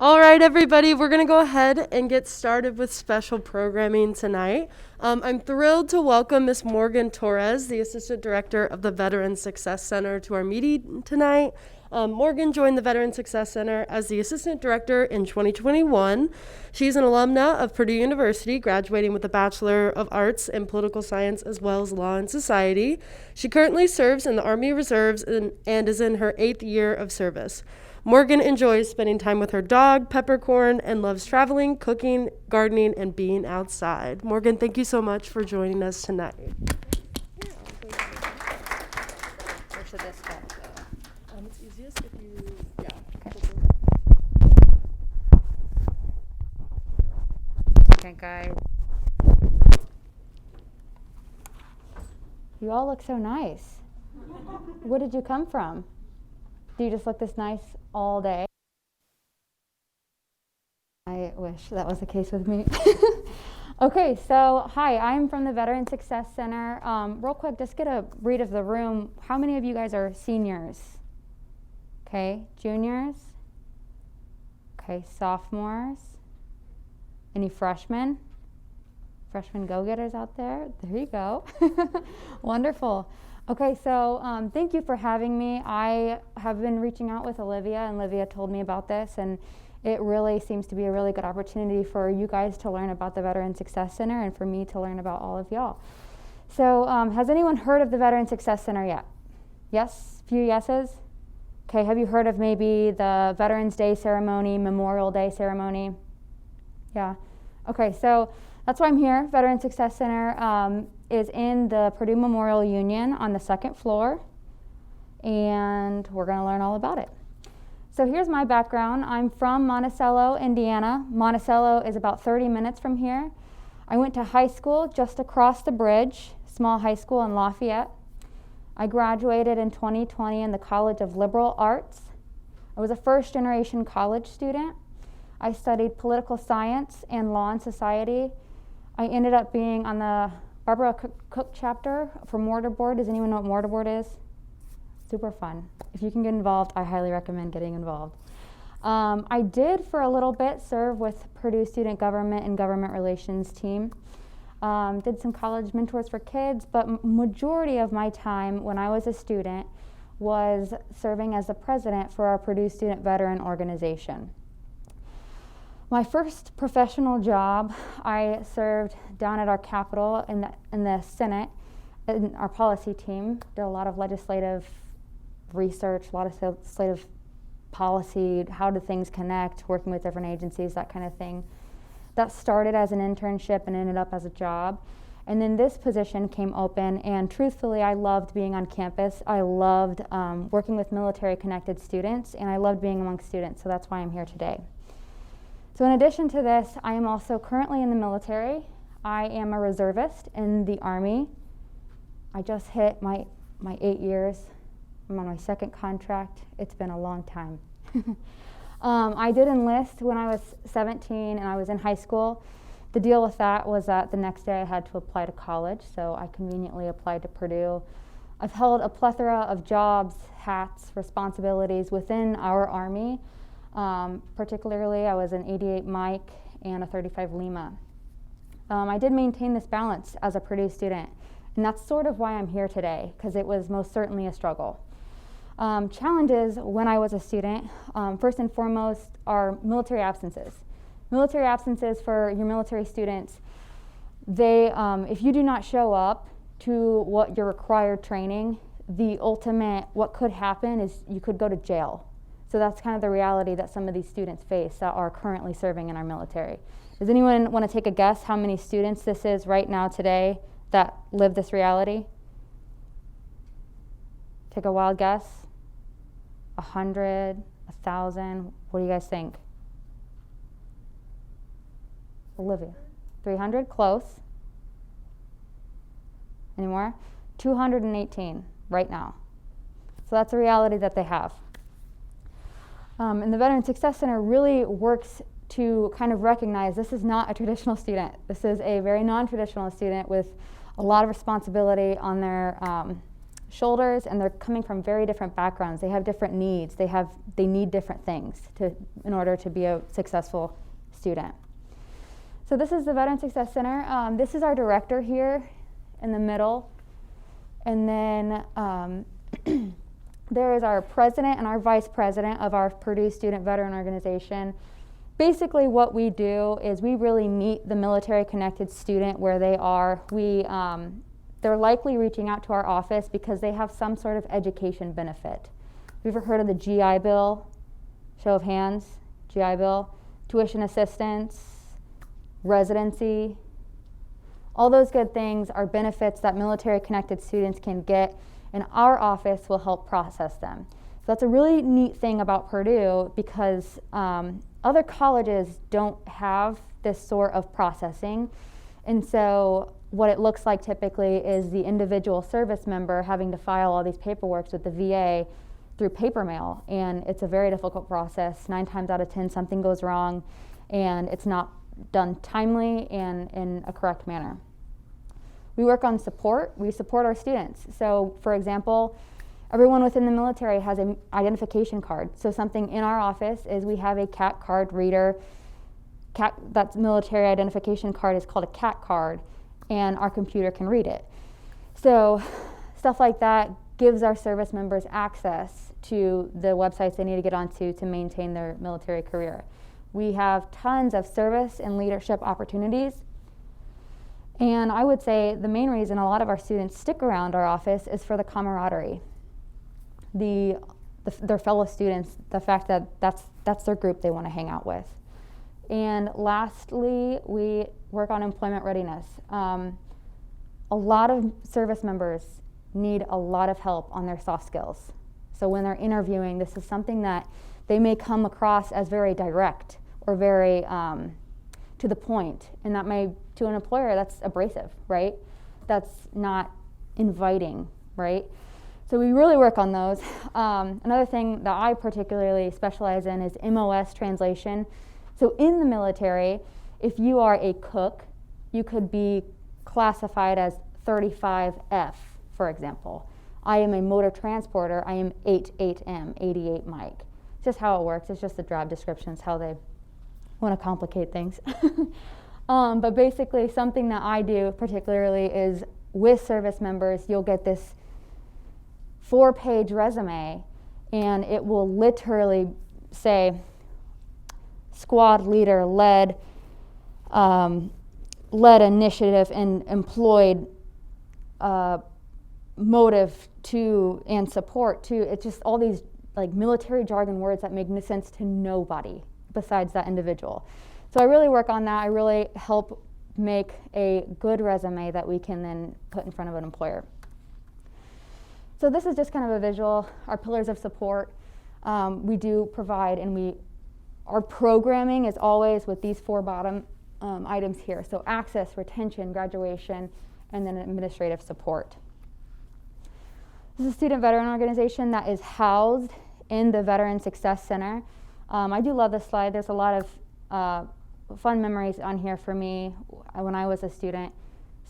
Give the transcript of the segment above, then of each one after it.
All right, everybody, we're going to go ahead and get started with special programming tonight. I'm thrilled to welcome Ms. Morgan Torres, the Assistant Director of the Veteran Success Center, to our meeting tonight. Morgan joined the Veteran Success Center as the Assistant Director in 2021. She's an alumna of Purdue University, graduating with a Bachelor of Arts in Political Science as well as Law and Society. She currently serves in the Army Reserves and is in her 8th year of service. Morgan enjoys spending time with her dog, Peppercorn, and loves traveling, cooking, gardening, and being outside. Morgan, thank you so much for joining us tonight. Where should this go? It's easiest if you, Okay, guys. You all look so nice. Where did you come from? Do you just look this nice all day? I wish that was the case with me. Okay, so hi, I'm from the Veteran Success Center. Real quick, just get a read of the room. How many of you guys are seniors? Okay, juniors? Okay, sophomores? Any freshmen? Freshman go-getters out there? There you go. Wonderful. Okay, so thank you for having me. I have been reaching out with Olivia, and Olivia told me about this, and it really seems to be a really good opportunity for you guys to learn about the Veteran Success Center and for me to learn about all of y'all. So has anyone heard of the Veteran Success Center yet? Yes? Few yeses? Okay, have you heard of maybe the Veterans Day ceremony, Memorial Day ceremony? Yeah. Okay, so that's why I'm here. Veteran Success Center is in the Purdue Memorial Union on the 2nd floor, and we're going to learn all about it. So here's my background. I'm from Monticello, Indiana. Monticello is about 30 minutes from here. I went to high school just across the bridge, small high school in Lafayette. I graduated in 2020 in the College of Liberal Arts. I was a first-generation college student. I studied political science and law and society. I ended up being on the Barbara Cook chapter for Mortarboard. Does anyone know what Mortarboard is? Super fun. If you can get involved, I highly recommend getting involved. I did for a little bit serve with Purdue Student Government and Government Relations team. Did some college mentors for kids, but majority of my time when I was a student was serving as the president for our Purdue Student Veteran Organization. My first professional job, I served down at our Capitol in the Senate, in our policy team. Did a lot of legislative research, a lot of legislative policy, how do things connect, working with different agencies, that kind of thing. That started as an internship and ended up as a job. And then this position came open, and truthfully, I loved being on campus. I loved working with military-connected students, and I loved being among students, so that's why I'm here today. So in addition to this, I am also currently in the military. I am a reservist in the Army. I just hit my 8 years. I'm on my 2nd contract. It's been a long time. I did enlist when I was 17 and I was in high school. The deal with that was that the next day I had to apply to college, so I conveniently applied to Purdue. I've held a plethora of jobs, hats, responsibilities within our Army. Particularly, I was an 88 Mike and a 35 Lima. I did maintain this balance as a Purdue student, and that's sort of why I'm here today, because it was most certainly a struggle. Challenges when I was a student, first and foremost, are military absences. Military absences for your military students, if you do not show up to what your required training, the ultimate, what could happen is you could go to jail. So that's kind of the reality that some of these students face that are currently serving in our military. Does anyone want to take a guess how many students this is right now today that live this reality? Take a wild guess. 100, 1,000, what do you guys think? Olivia, 300, close. Any more? 218 right now. So that's a reality that they have. And the Veteran Success Center really works to kind of recognize this is not a traditional student. This is a very non-traditional student with a lot of responsibility on their shoulders, and they're coming from very different backgrounds. They have different needs. They need different things in order to be a successful student. So this is the Veteran Success Center. This is our director here in the middle. And then there is our president and our vice president of our Purdue Student Veteran Organization. Basically what we do is we really meet the military-connected student where they are. They're likely reaching out to our office because they have some sort of education benefit. Have you ever heard of the GI Bill? Show of hands, GI Bill. Tuition assistance, residency. All those good things are benefits that military-connected students can get, and our office will help process them. So that's a really neat thing about Purdue because other colleges don't have this sort of processing. And so what it looks like typically is the individual service member having to file all these paperwork with the VA through paper mail. And it's a very difficult process. 9 times out of 10, something goes wrong and it's not done timely and in a correct manner. We work on support. We support our students. So for example, everyone within the military has an identification card. So something in our office is we have a CAT card reader. That military identification card is called a CAT card, and our computer can read it. So stuff like that gives our service members access to the websites they need to get onto to maintain their military career. We have tons of service and leadership opportunities. And I would say the main reason a lot of our students stick around our office is for the camaraderie. Their fellow students, the fact that that's their group they want to hang out with. And lastly, we work on employment readiness. A lot of service members need a lot of help on their soft skills. So when they're interviewing, this is something that they may come across as very direct or very to the point, and that may, to an employer, that's abrasive, right? That's not inviting, right? So we really work on those. Another thing that I particularly specialize in is MOS translation. So in the military, if you are a cook, you could be classified as 35F, for example. I am a motor transporter, I am 88M, 88 Mike. It's just how it works. It's just the job descriptions, how they want to complicate things. But basically something that I do particularly is with service members, you'll get this 4-page resume, and it will literally say squad leader led initiative and employed motive to and support to. It's just all these like military jargon words that make no sense to nobody besides that individual. So I really work on that. I really help make a good resume that we can then put in front of an employer. So this is just kind of a visual, our pillars of support. We do provide, and our programming is always with these 4 bottom items here. So access, retention, graduation, and then administrative support. This is a student veteran organization that is housed in the Veteran Success Center. I do love this slide. There's a lot of fun memories on here for me when I was a student.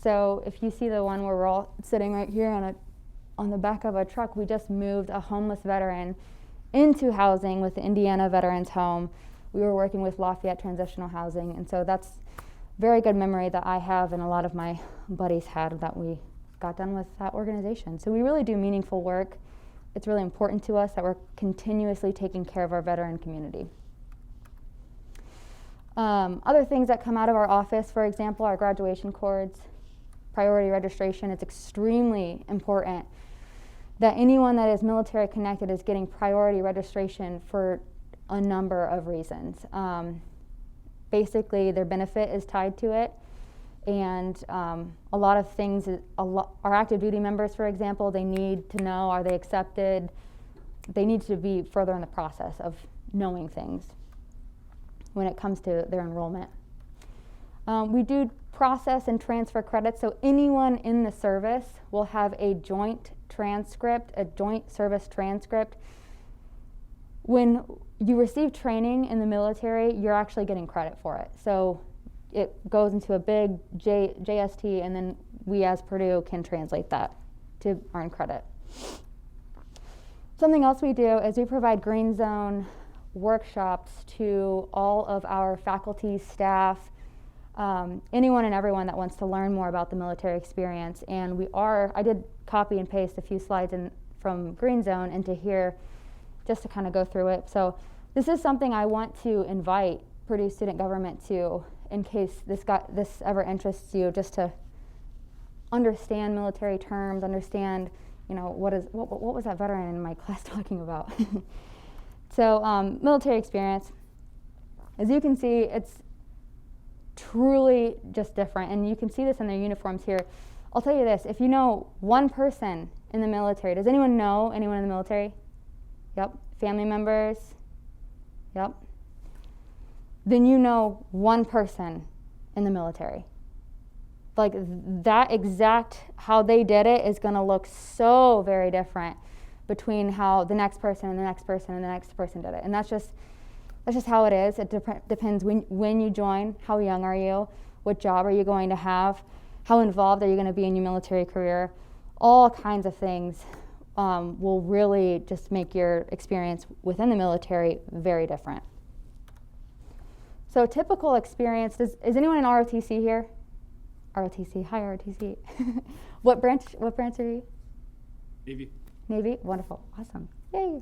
So if you see the one where we're all sitting right here on the back of a truck, we just moved a homeless veteran into housing with the Indiana Veterans Home. We were working with Lafayette Transitional Housing, and so that's very good memory that I have and a lot of my buddies had that we got done with that organization. So we really do meaningful work. It's really important to us that we're continuously taking care of our veteran community. Other things that come out of our office, for example, our graduation cords, priority registration. It's extremely important that anyone that is military connected is getting priority registration for a number of reasons. Basically, their benefit is tied to it, and a lot of things, our active duty members, for example, they need to know, are they accepted? They need to be further in the process of knowing things when it comes to their enrollment. We do process and transfer credits, so anyone in the service will have a joint transcript, a joint service transcript. When you receive training in the military, you're actually getting credit for it. So it goes into a big JST, and then we as Purdue can translate that to earn credit. Something else we do is we provide green zone workshops to all of our faculty, staff, anyone and everyone that wants to learn more about the military experience. And I did copy and paste a few slides from Green Zone into here just to kind of go through it. So this is something I want to invite Purdue student government to, in case this ever interests you, just to understand military terms, understand, what was that veteran in my class talking about? So military experience, as you can see, it's truly just different, and you can see this in their uniforms here. I'll tell you this, if you know one person in the military, does anyone know anyone in the military? Yep. Family members? Yep. Then you know one person in the military. Like that exact how they did it is going to look so very different between how the next person and the next person and the next person did it. And that's just how it is. It depends when you join, how young are you, what job are you going to have, how involved are you going to be in your military career. All kinds of things will really just make your experience within the military very different. So typical experience, is anyone in ROTC here? ROTC, hi ROTC. What branch are you? Navy, wonderful, awesome, yay.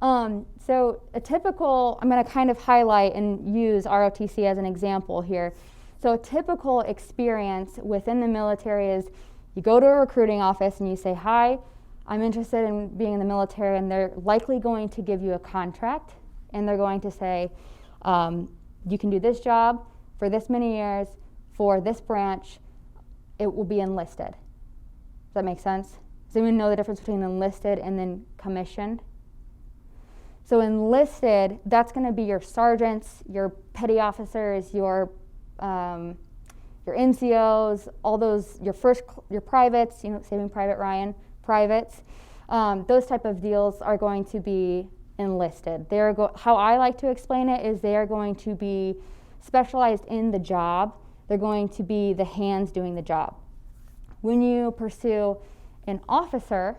So a typical, I'm going to kind of highlight and use ROTC as an example here. So a typical experience within the military is you go to a recruiting office and you say, hi, I'm interested in being in the military, and they're likely going to give you a contract, and they're going to say, you can do this job for this many years, for this branch, it will be enlisted. Does that make sense? Does anyone know the difference between enlisted and then commissioned? So enlisted, that's going to be your sergeants, your petty officers, your NCOs, all those, your privates, Saving Private Ryan, privates. Those type of deals are going to be enlisted. How I like to explain it is they are going to be specialized in the job. They're going to be the hands doing the job. When you pursue an officer,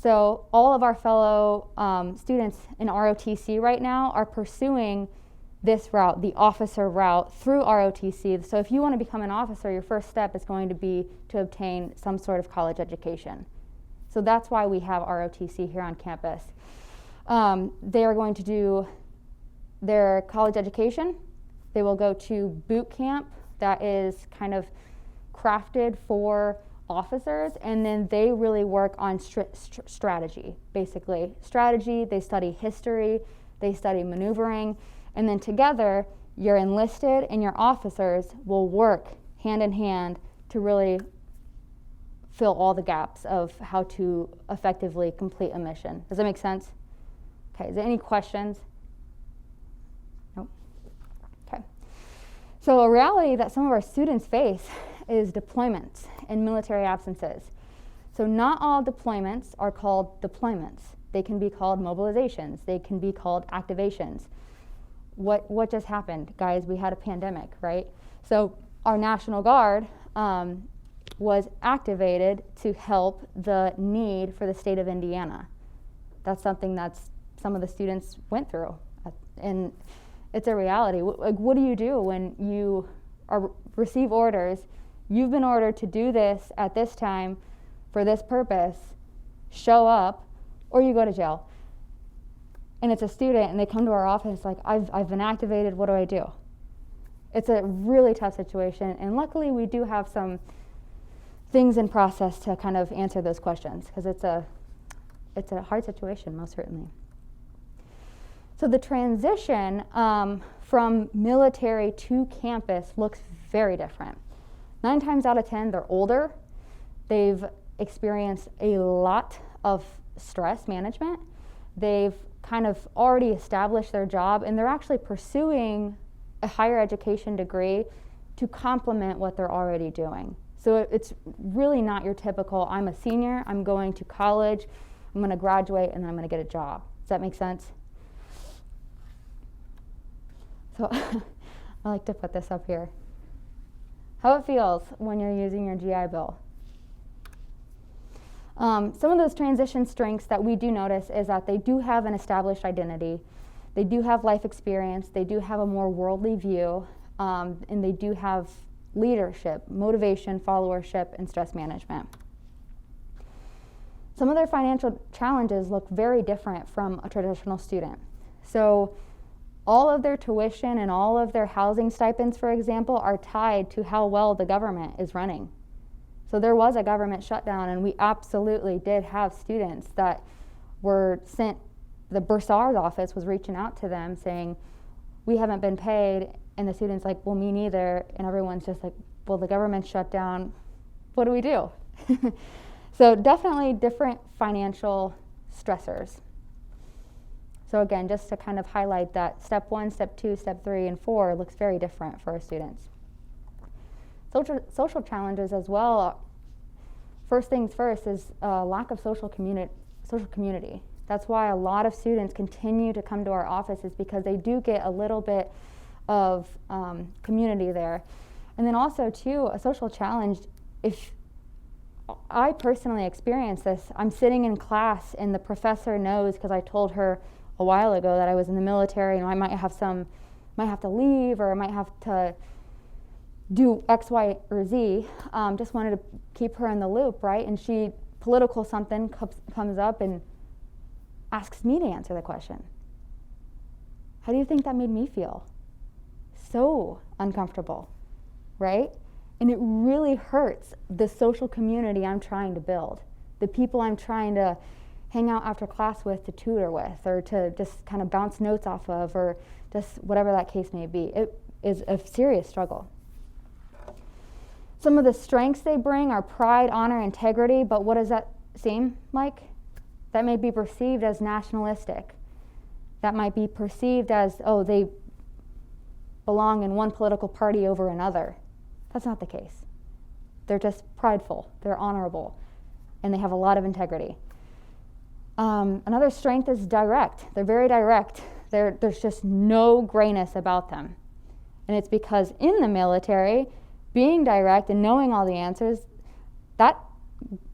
so all of our fellow students in ROTC right now are pursuing this route, the officer route, through ROTC. So if you want to become an officer, your first step is going to be to obtain some sort of college education. So that's why we have ROTC here on campus. They are going to do their college education. They will go to boot camp that is kind of crafted for officers, and then they really work on strategy, basically. Strategy, they study history, they study maneuvering, and then together, your enlisted and your officers will work hand in hand to really fill all the gaps of how to effectively complete a mission. Does that make sense? Okay, is there any questions? Nope. Okay. So a reality that some of our students face is deployments and military absences. So not all deployments are called deployments. They can be called mobilizations. They can be called activations. What just happened? Guys, we had a pandemic, right? So our National Guard was activated to help the need for the state of Indiana. That's something that's some of the students went through. And it's a reality. What do you do when you receive orders? You've been ordered to do this at this time for this purpose, show up, or you go to jail. And it's a student, and they come to our office like, I've been activated, what do I do? It's a really tough situation, and luckily we do have some things in process to kind of answer those questions, because it's a hard situation, most certainly. So the transition from military to campus looks very different. 9 times out of 10, they're older. They've experienced a lot of stress management. They've kind of already established their job, and they're actually pursuing a higher education degree to complement what they're already doing. So it's really not your typical, I'm a senior, I'm going to college, I'm going to graduate, and then I'm going to get a job. Does that make sense? So I like to put this up here. How it feels when you're using your GI Bill. Some of those transition strengths that we do notice is that they do have an established identity, they do have life experience, they do have a more worldly view, and they do have leadership, motivation, followership, and stress management. Some of their financial challenges look very different from a traditional student. So all of their tuition and all of their housing stipends, for example, are tied to how well the government is running. So there was a government shutdown, and we absolutely did have students that were sent, the bursar's office was reaching out to them saying, we haven't been paid, and the student's like, well, me neither, and everyone's just like, well, the government shut down, what do we do? So definitely different financial stressors. So again, just to kind of highlight that step 1, step 2, step 3, and 4 looks very different for our students. Social challenges as well. First things first is lack of social community. That's why a lot of students continue to come to our offices, because they do get a little bit of community there. And then also too, a social challenge, if I personally experienced this, I'm sitting in class and the professor knows, because I told her a while ago that I was in the military and I might have to leave, or I might have to do X, Y, or Z. Just wanted to keep her in the loop, right? And she, political something comes up and asks me to answer the question. How do you think that made me feel? So uncomfortable, right? And it really hurts the social community I'm trying to build, the people I'm trying to hang out after class with, to tutor with, or to just kind of bounce notes off of, or just whatever that case may be. It is a serious struggle. Some of the strengths they bring are pride, honor, integrity, but what does that seem like? That may be perceived as nationalistic. That might be perceived as, oh, they belong in one political party over another. That's not the case. They're just prideful, they're honorable, and they have a lot of integrity. Another strength is direct. They're very direct. There's just no grayness about them. And it's because in the military, being direct and knowing all the answers, that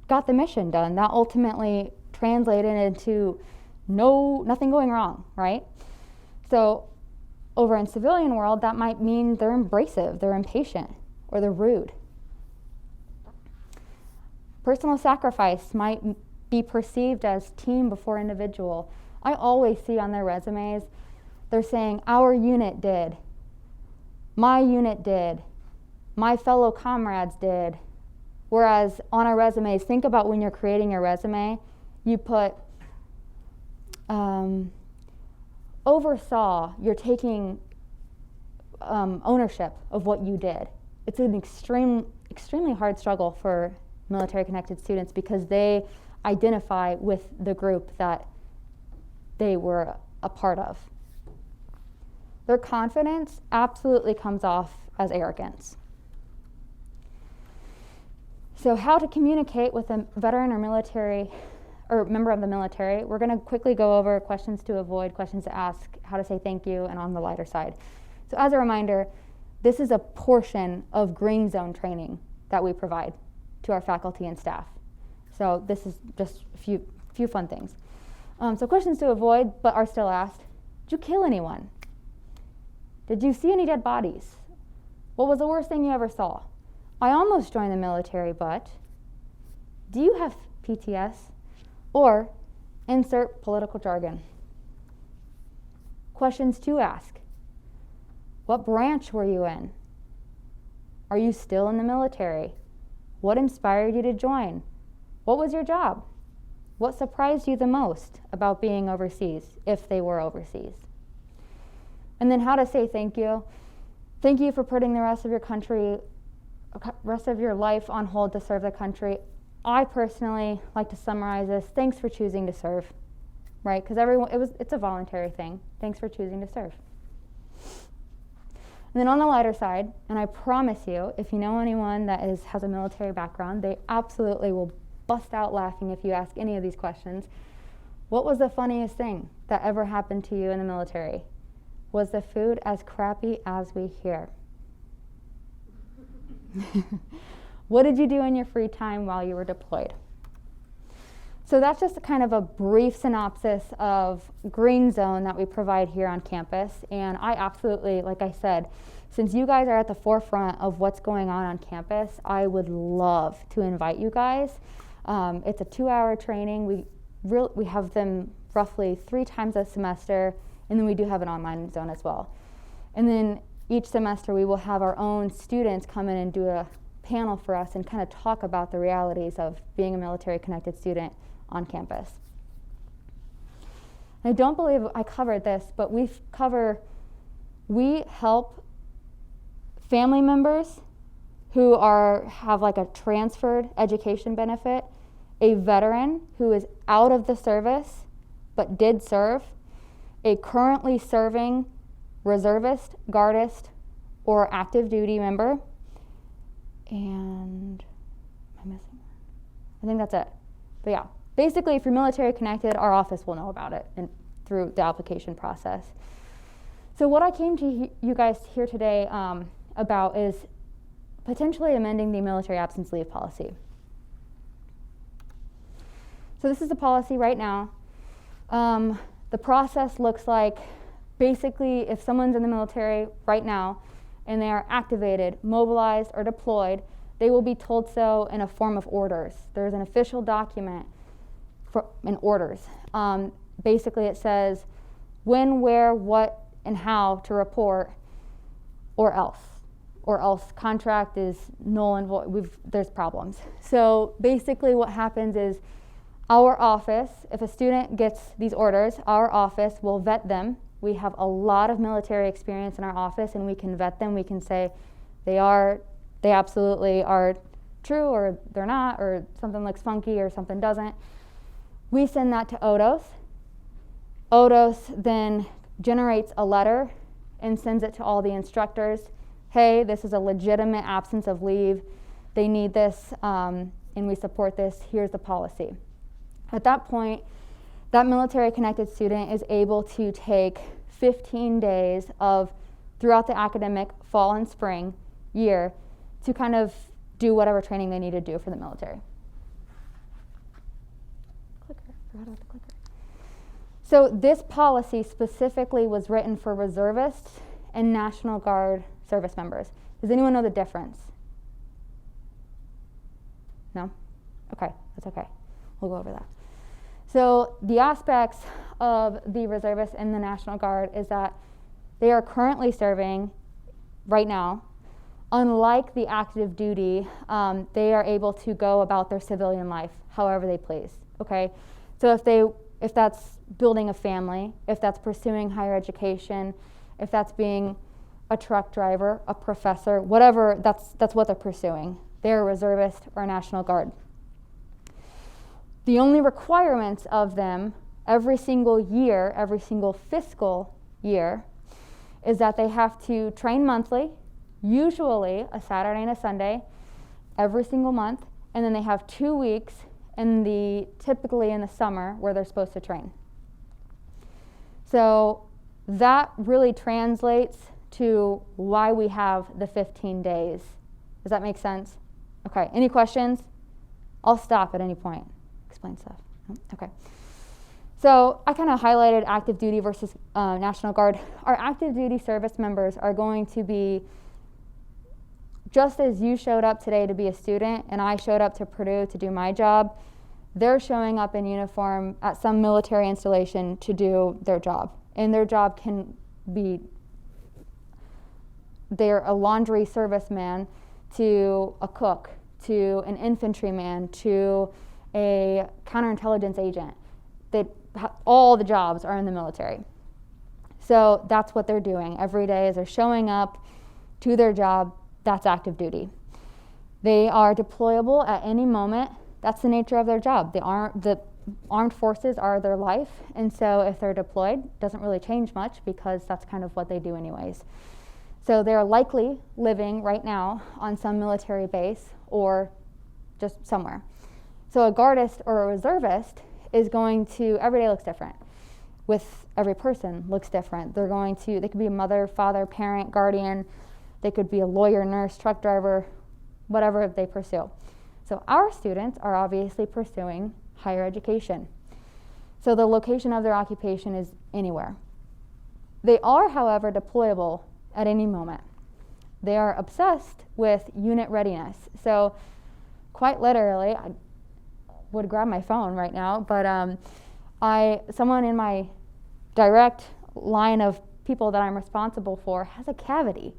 got the mission done. That ultimately translated into nothing going wrong, right? So over in civilian world, that might mean they're abrasive, they're impatient, or they're rude. Personal sacrifice might be perceived as team before individual. I always see on their resumes, they're saying, our unit did, my unit did, my fellow comrades did. Whereas on our resumes, think about when you're creating your resume, you put oversaw, you're taking ownership of what you did. It's an extremely hard struggle for military connected students, because they identify with the group that they were a part of. Their confidence absolutely comes off as arrogance. So how to communicate with a veteran or military or member of the military. We're going to quickly go over questions to avoid, questions to ask, how to say thank you, and on the lighter side. So as a reminder, this is a portion of green zone training that we provide to our faculty and staff. So this is just a few fun things. So questions to avoid, but are still asked. Did you kill anyone? Did you see any dead bodies? What was the worst thing you ever saw? I almost joined the military, but do you have PTS? Or insert political jargon. Questions to ask. What branch were you in? Are you still in the military? What inspired you to join? What was your job? What surprised you the most about being overseas, if they were overseas? And then how to say thank you. Thank you for putting the rest of your life on hold to serve the country. I personally like to summarize this. Thanks for choosing to serve, right? Because it's a voluntary thing. Thanks for choosing to serve. And then on the lighter side, and I promise you, if you know anyone that has a military background, they absolutely will bust out laughing if you ask any of these questions. What was the funniest thing that ever happened to you in the military? Was the food as crappy as we hear? What did you do in your free time while you were deployed? So that's just kind of a brief synopsis of Green Zone that we provide here on campus. And I absolutely, like I said, since you guys are at the forefront of what's going on campus, I would love to invite you guys. It's a 2-hour training. We have them roughly 3 times a semester, and then we do have an online zone as well. And then each semester we will have our own students come in and do a panel for us and kind of talk about the realities of being a military connected student on campus. I don't believe I covered this, but we help family members who have like a transferred education benefit, a veteran who is out of the service but did serve, a currently serving reservist, guardist, or active duty member, and am I missing one? I think that's it. But yeah, basically if you're military connected, our office will know about it and through the application process. So what I came to you guys here today about is potentially amending the military absence leave policy. So this is the policy right now. The process looks like basically if someone's in the military right now and they are activated, mobilized, or deployed, they will be told so in a form of orders. There's an official document in orders. Basically it says when, where, what, and how to report, or else contract is null and void. There's problems. So basically what happens is our office, if a student gets these orders, our office will vet them. We have a lot of military experience in our office and we can vet them. We can say they absolutely are true or they're not, or something looks funky or something doesn't. We send that to ODOS. ODOS then generates a letter and sends it to all the instructors. Hey, this is a legitimate absence of leave. They need this and we support this. Here's the policy. At that point, that military connected student is able to take 15 days throughout the academic fall and spring year to kind of do whatever training they need to do for the military. Forgot about the clicker. So this policy specifically was written for reservists and National Guard service members. Does anyone know the difference? No? Okay, that's okay. We'll go over that. So the aspects of the reservists and the National Guard is that they are currently serving right now. Unlike the active duty, they are able to go about their civilian life however they please. Okay, so if that's building a family, if that's pursuing higher education, if that's being a truck driver, a professor, whatever, that's what they're pursuing. They're a reservist or a National Guard. The only requirements of them every single year, every single fiscal year, is that they have to train monthly, usually a Saturday and a Sunday, every single month, and then they have 2 weeks typically in the summer where they're supposed to train. So that really translates to why we have the 15 days. Does that make sense? Okay, any questions? I'll stop at any point. Explain stuff. Okay. So I kind of highlighted active duty versus National Guard. Our active duty service members are going to be, just as you showed up today to be a student and I showed up to Purdue to do my job, they're showing up in uniform at some military installation to do their job. And their job can be, they're a laundry serviceman to a cook, to an infantryman, to a counterintelligence agent. All the jobs are in the military. So that's what they're doing every day, is they're showing up to their job. That's active duty. They are deployable at any moment. That's the nature of their job. The armed forces are their life, and so if they're deployed, it doesn't really change much because that's kind of what they do anyways. So they're likely living right now on some military base or just somewhere. So a guardist or a reservist is going to, every day looks different. With every person looks different. They could be a mother, father, parent, guardian. They could be a lawyer, nurse, truck driver, whatever they pursue. So our students are obviously pursuing higher education. So the location of their occupation is anywhere. They are, however, deployable at any moment. They are obsessed with unit readiness. So quite literally, I would grab my phone right now, but someone in my direct line of people that I'm responsible for has a cavity.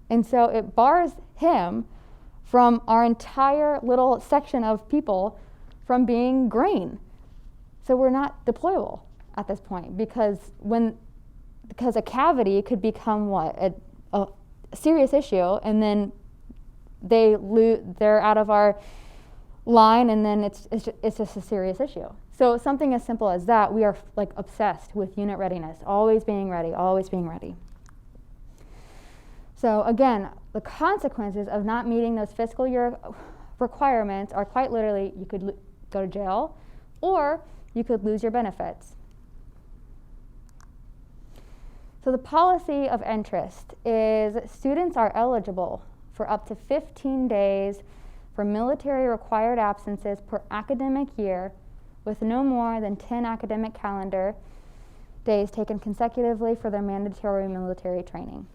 And so it bars him from our entire little section of people from being green. So we're not deployable at this point because a cavity could become a serious issue, and then they're out of our line, and then it's just a serious issue. So something as simple as that, we are like obsessed with unit readiness, always being ready, always being ready. So again, the consequences of not meeting those fiscal year requirements are quite literally you could go to jail, or you could lose your benefits. So the policy of interest is students are eligible for up to 15 days for military required absences per academic year with no more than 10 academic calendar days taken consecutively for their mandatory military training.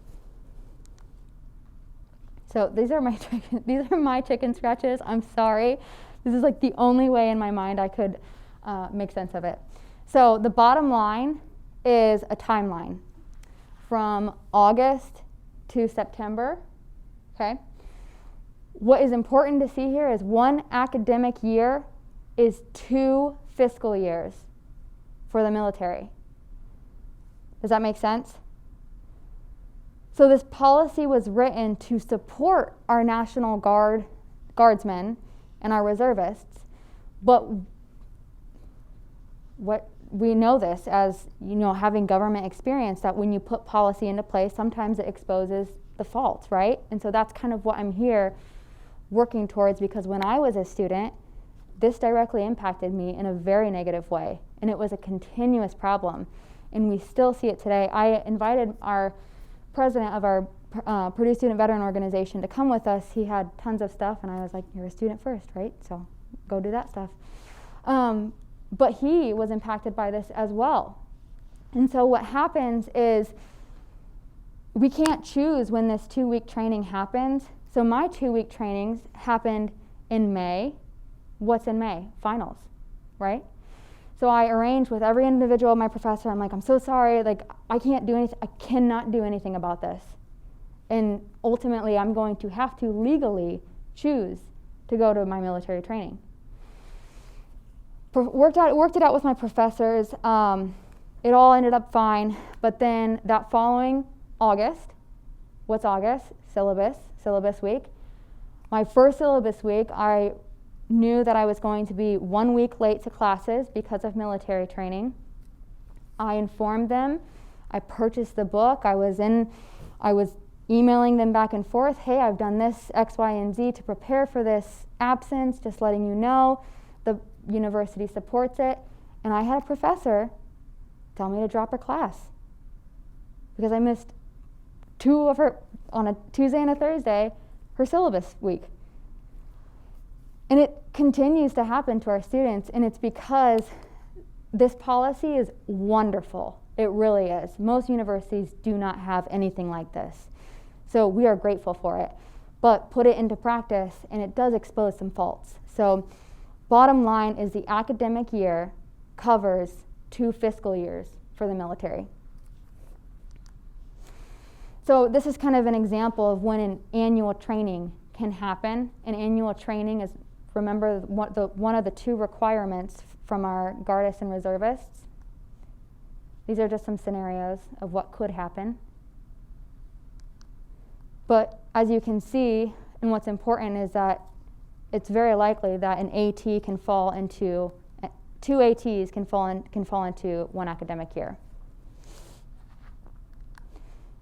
So these are my chicken scratches. I'm sorry. This is like the only way in my mind I could make sense of it. So the bottom line is a timeline from August to September, okay? What is important to see here is one academic year is 2 fiscal years for the military. Does that make sense? So this policy was written to support our National Guardsmen and our reservists, but what we know this as, having government experience, that when you put policy into place, sometimes it exposes the faults, right? And so that's kind of what I'm here working towards, because when I was a student, this directly impacted me in a very negative way, and it was a continuous problem, and we still see it today. I invited our president of our Purdue Student Veteran Organization to come with us. He had tons of stuff, and I was like, you're a student first, right? So go do that stuff. But he was impacted by this as well. And so what happens is we can't choose when this 2-week training happens. So my 2-week trainings happened in May. What's in May? Finals, right? So I arranged with every individual, my professor, I'm like, I'm so sorry, I can't do anything, I cannot do anything about this. And ultimately, I'm going to have to legally choose to go to my military training. Worked it out with my professors. It all ended up fine. But then that following August, what's August? Syllabus week. My first syllabus week, I knew that I was going to be 1 week late to classes because of military training. I informed them. I purchased the book. I was emailing them back and forth. Hey, I've done this X, Y, and Z to prepare for this absence, just letting you know. The university supports it. And I had a professor tell me to drop her class because I missed 2 of her, on a Tuesday and a Thursday, her syllabus week. And it continues to happen to our students, and it's because this policy is wonderful. It really is. Most universities do not have anything like this. So we are grateful for it. But put it into practice, and it does expose some faults. So bottom line is the academic year covers 2 fiscal years for the military. So this is kind of an example of when an annual training can happen. An annual training is, remember, one of the 2 requirements from our Guardists and Reservists. These are just some scenarios of what could happen. But as you can see, and what's important is that it's very likely that an AT can fall into, 2 ATs can fall into 1 academic year.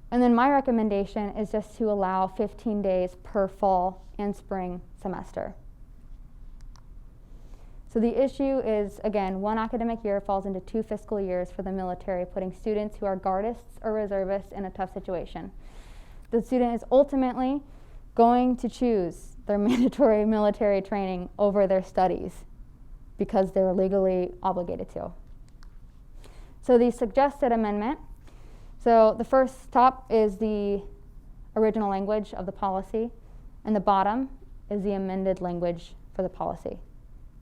And then my recommendation is just to allow 15 days per fall and spring semester. So the issue is, again, 1 academic year falls into 2 fiscal years for the military, putting students who are Guardists or Reservists in a tough situation. The student is ultimately going to choose their mandatory military training over their studies. because they're legally obligated to. So the suggested amendment. So the first top is the original language of the policy, and the bottom is the amended language for the policy.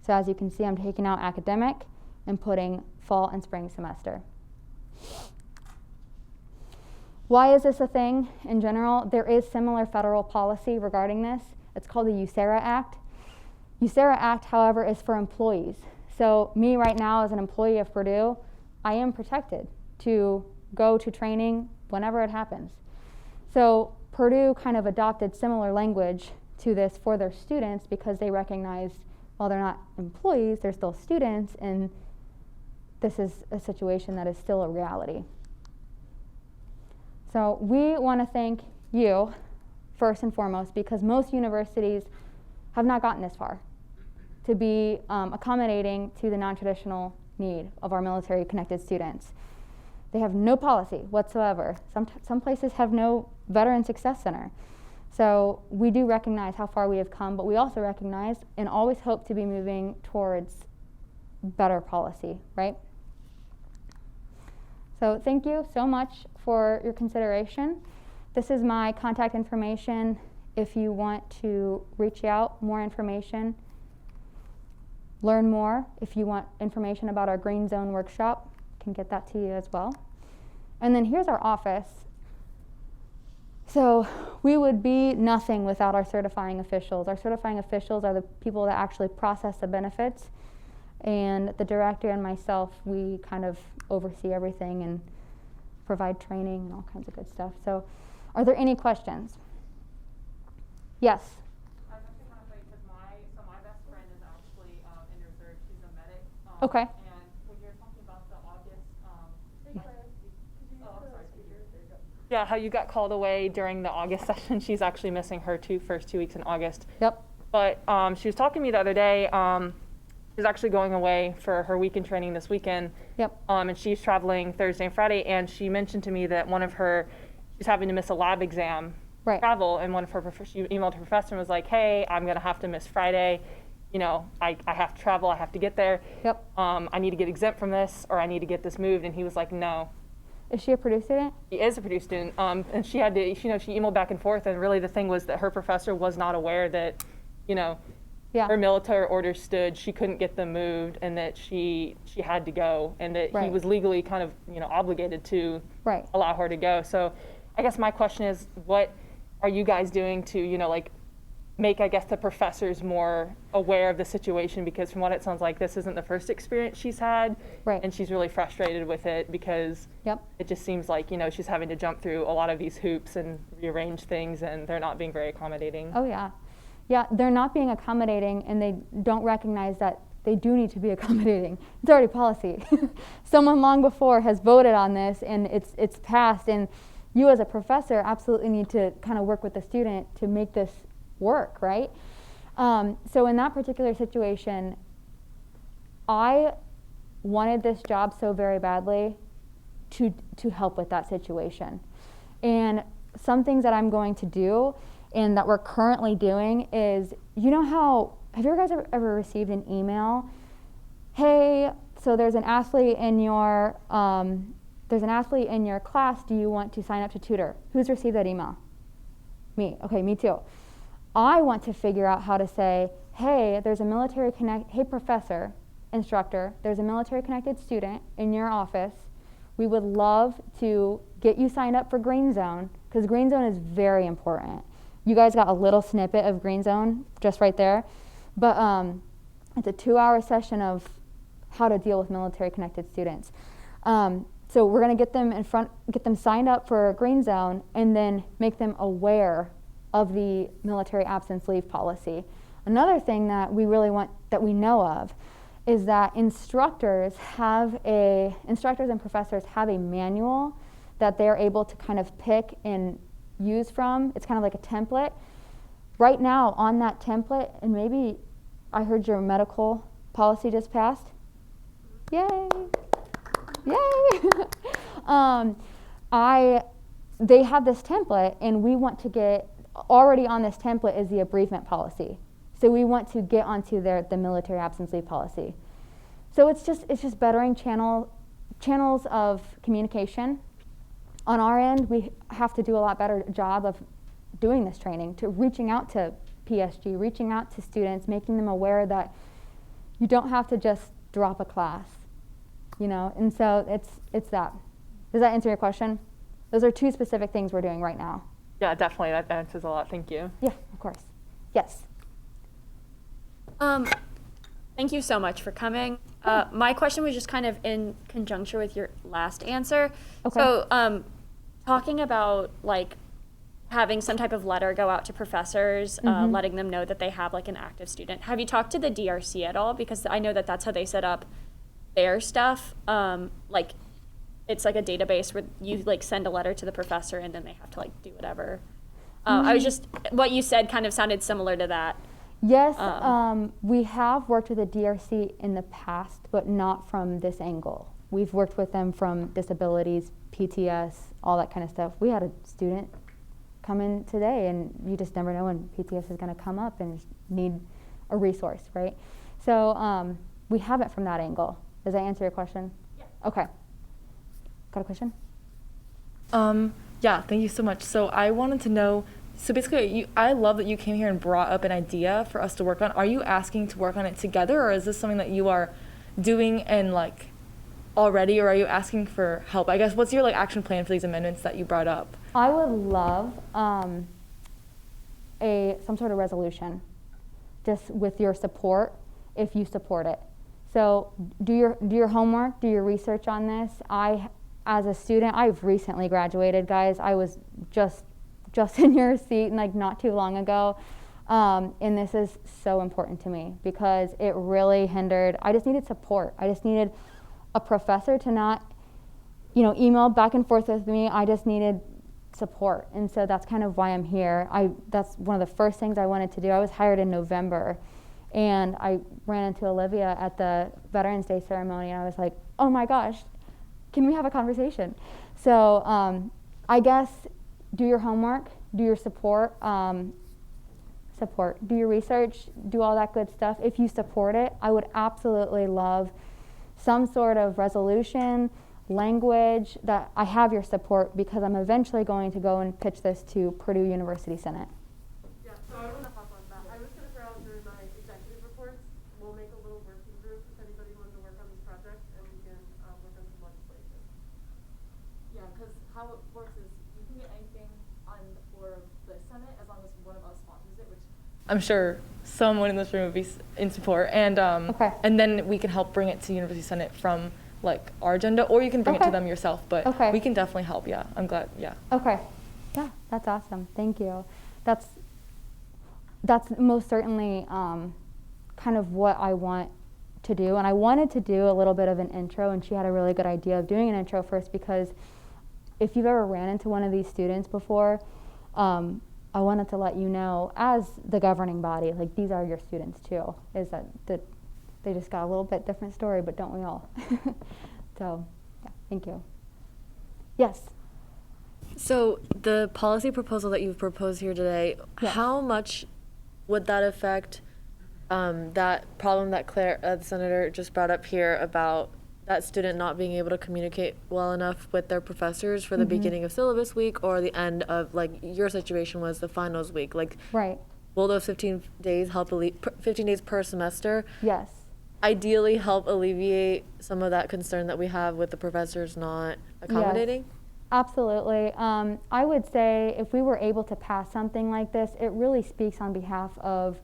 So as you can see, I'm taking out academic and putting fall and spring semester. Why is this a thing in general? There is similar federal policy regarding this. It's called the USERRA Act. USERRA Act, however, is for employees. So me right now as an employee of Purdue, I am protected to go to training whenever it happens. So Purdue kind of adopted similar language to this for their students because they recognized while they're not employees, they're still students, and this is a situation that is still a reality. So we want to thank you first and foremost because most universities have not gotten this far to be accommodating to the non-traditional need of our military connected students. They have no policy whatsoever. Some places have no Veteran Success Center. So we do recognize how far we have come, but we also recognize and always hope to be moving towards better policy, right? So thank you so much for your consideration. This is my contact information. If you want to reach out, more information, learn more. If you want information about our Green Zone workshop, can get that to you as well. And then here's our office. So we would be nothing without our certifying officials. Our certifying officials are the people that actually process the benefits, and the director and myself, we kind of oversee everything and provide training and all kinds of good stuff. So are there any questions? Yes? I was actually kind of funny because my best friend is actually in reserve. She's a medic. Okay. And when you're talking about the August, yeah, how you got called away during the August session, she's actually missing her first 2 weeks in August. Yep. But she was talking to me the other day. She's actually going away for her weekend training this weekend. Yep. And she's traveling Thursday and Friday. And she mentioned to me that she's having to miss a lab exam. Right. Travel, and she emailed her professor and was like, hey, I'm going to have to miss Friday. You know, I have to travel. I have to get there. Yep. I need to get exempt from this, or I need to get this moved. And he was like, no. Is she a Purdue student? She is a Purdue student. And she had to, she emailed back and forth. And really the thing was that her professor was not aware that, Yeah. her military orders stood, she couldn't get them moved, and that she had to go, and that Right. he was legally kind of, obligated to Right. allow her to go. So I guess my question is, what are you guys doing to, make, I guess, the professors more aware of the situation? Because from what it sounds like, this isn't the first experience she's had. Right. And she's really frustrated with it because Yep. it just seems like, she's having to jump through a lot of these hoops and rearrange things, and they're not being very accommodating. Oh, yeah. Yeah, they're not being accommodating, and they don't recognize that they do need to be accommodating. It's already policy. Someone long before has voted on this, and it's passed, and you as a professor absolutely need to kind of work with the student to make this work, right? So in that particular situation, I wanted this job so very badly to help with that situation. And some things that I'm going to do and that we're currently doing is, have you guys ever received an email? Hey, so there's an athlete in your class. Do you want to sign up to tutor? Who's received that email? Me. Okay, me too. I want to figure out how to say, hey, hey professor, instructor, there's a military connected student in your office. We would love to get you signed up for Green Zone, because Green Zone is very important. You guys got a little snippet of Green Zone just right there. But it's a 2-hour session of how to deal with military connected students. So we're going to get them signed up for Green Zone, and then make them aware of the military absence leave policy. Another thing that we really want, that we know of, is that instructors and professors have a manual that they're able to kind of pick and use from. It's kind of like a template. Right now on that template, and maybe I heard your medical policy just passed. Yay! Yay! They have this template, and we want to get, already on this template is the abereavement policy. So we want to get onto the military absence leave policy. So it's just bettering channels of communication. On our end, we have to do a lot better job of doing this training, to reaching out to PSG, reaching out to students, making them aware that you don't have to just drop a class, you know. And so it's that. Does that answer your question? Those are two specific things we're doing right now. Yeah, definitely. That answers a lot. Thank you. Yeah, of course. Yes. Thank you so much for coming. My question was just kind of in conjunction with your last answer. Okay. So, talking about like having some type of letter go out to professors, letting them know that they have like an active student. Have you talked to the DRC at all? Because I know that that's how they set up their stuff. Like it's like a database where you like send a letter to the professor and then they have to like do whatever. I was just, what you said kind of sounded similar to that. Yes, we have worked with the DRC in the past, but not from this angle. We've worked with them from disabilities, PTS, all that kind of stuff. We had a student come in today, and you just never know when PTS is going to come up and need a resource, right? So we haven't from that angle. Does that answer your question? Yeah. Okay. Got a question? Yeah, thank you so much. So I wanted to know, so basically, I love that you came here and brought up an idea for us to work on. Are you asking to work on it together, or is this something that you are doing and like already, or are you asking for help? I guess, what's your like action plan for these amendments that you brought up? I would love some sort of resolution, just with your support, if you support it. So do your homework, do your research on this. As a student, I've recently graduated, guys. I was just in your seat like not too long ago. And this is so important to me because it really hindered. I just needed support. I just needed a professor to not, email back and forth with me. I just needed support. And so that's kind of why I'm here. That's one of the first things I wanted to do. I was hired in November, and I ran into Olivia at the Veterans Day ceremony, and I was like, oh my gosh, can we have a conversation? So I guess do your homework, do your support, do your research, do all that good stuff. If you support it, I would absolutely love some sort of resolution, language, that I have your support, because I'm eventually going to go and pitch this to Purdue University Senate. Yeah, so I want to hop on that. I was going to throw out during my executive reports, we'll make a little working group if anybody wants to work on this project, and we can work on some legislation. Yeah, because how it works is you can get anything on the floor of the Senate as long as one of us sponsors it, which I'm sure someone in this room would be in support, and Okay. and then we can help bring it to University Senate from like our agenda, or you can bring it to Okay. them yourself. But Okay. we can definitely help. Yeah, I'm glad. Yeah. Okay. Yeah, that's awesome. Thank you. That's most certainly kind of what I want to do. And I wanted to do a little bit of an intro, and she had a really good idea of doing an intro first, because if you've ever ran into one of these students before, I wanted to let you know, as the governing body, like, these are your students too, is that they just got a little bit different story, but don't we all? So, yeah, thank you. Yes. So the policy proposal that you've proposed here today, Yes. how much would that affect that problem that Claire, the senator, just brought up here about that student not being able to communicate well enough with their professors for the beginning of syllabus week, or the end of, like, your situation was the finals week? Like, Right. will those 15 days help 15 days per semester Yes. ideally help alleviate some of that concern that we have with the professors not accommodating? Absolutely. I would say if we were able to pass something like this, it really speaks on behalf of,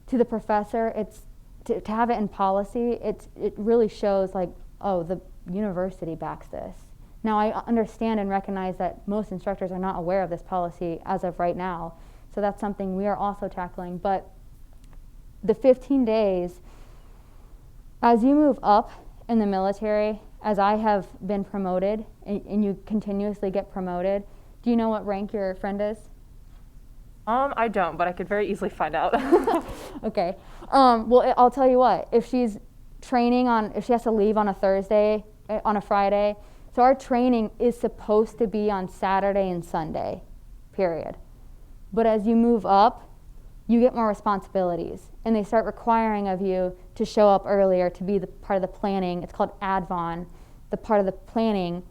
to the professor, it's to have it in policy, it really shows, like, oh, the university backs this. Now, I understand and recognize that most instructors are not aware of this policy as of right now, so that's something we are also tackling. But the 15 days, as you move up in the military, as I have been promoted, and you continuously get promoted, do you know what rank your friend is? I don't, but I could very easily find out. Okay. Well, I'll tell you what. If she's training if she has to leave on a Thursday, on a Friday, so our training is supposed to be on Saturday and Sunday, period. But as you move up, you get more responsibilities, and they start requiring of you to show up earlier, to be the part of the planning. It's called advon, the part of the planning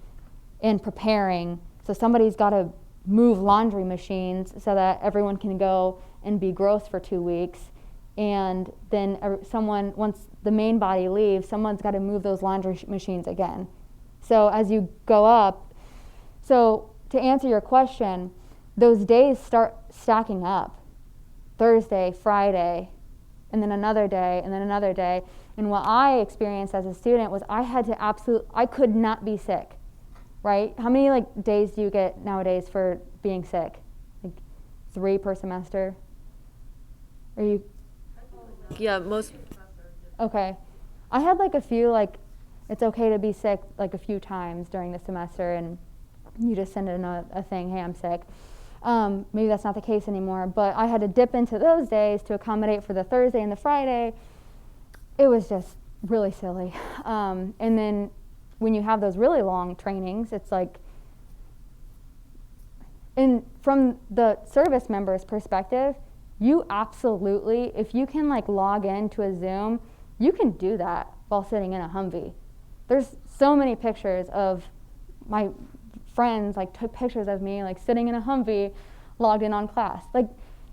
and preparing. So somebody's got to move laundry machines so that everyone can go and be gross for 2 weeks. And then someone, once the main body leaves, someone's got to move those laundry machines again. So as you go up, so to answer your question, those days start stacking up. Thursday, Friday, and then another day, and then another day. And what I experienced as a student was I could not be sick, right? How many days do you get nowadays for being sick? 3 per semester? Are you? Yeah, most. Okay. I had a few, it's okay to be sick a few times during the semester, and you just send in a thing, hey, I'm sick. Maybe that's not the case anymore, but I had to dip into those days to accommodate for the Thursday and the Friday. It was just really silly. And then when you have those really long trainings, it's and from the service member's perspective, you absolutely, if you can log into a Zoom, you can do that while sitting in a Humvee. There's so many pictures of my friends took pictures of me sitting in a Humvee logged in on class.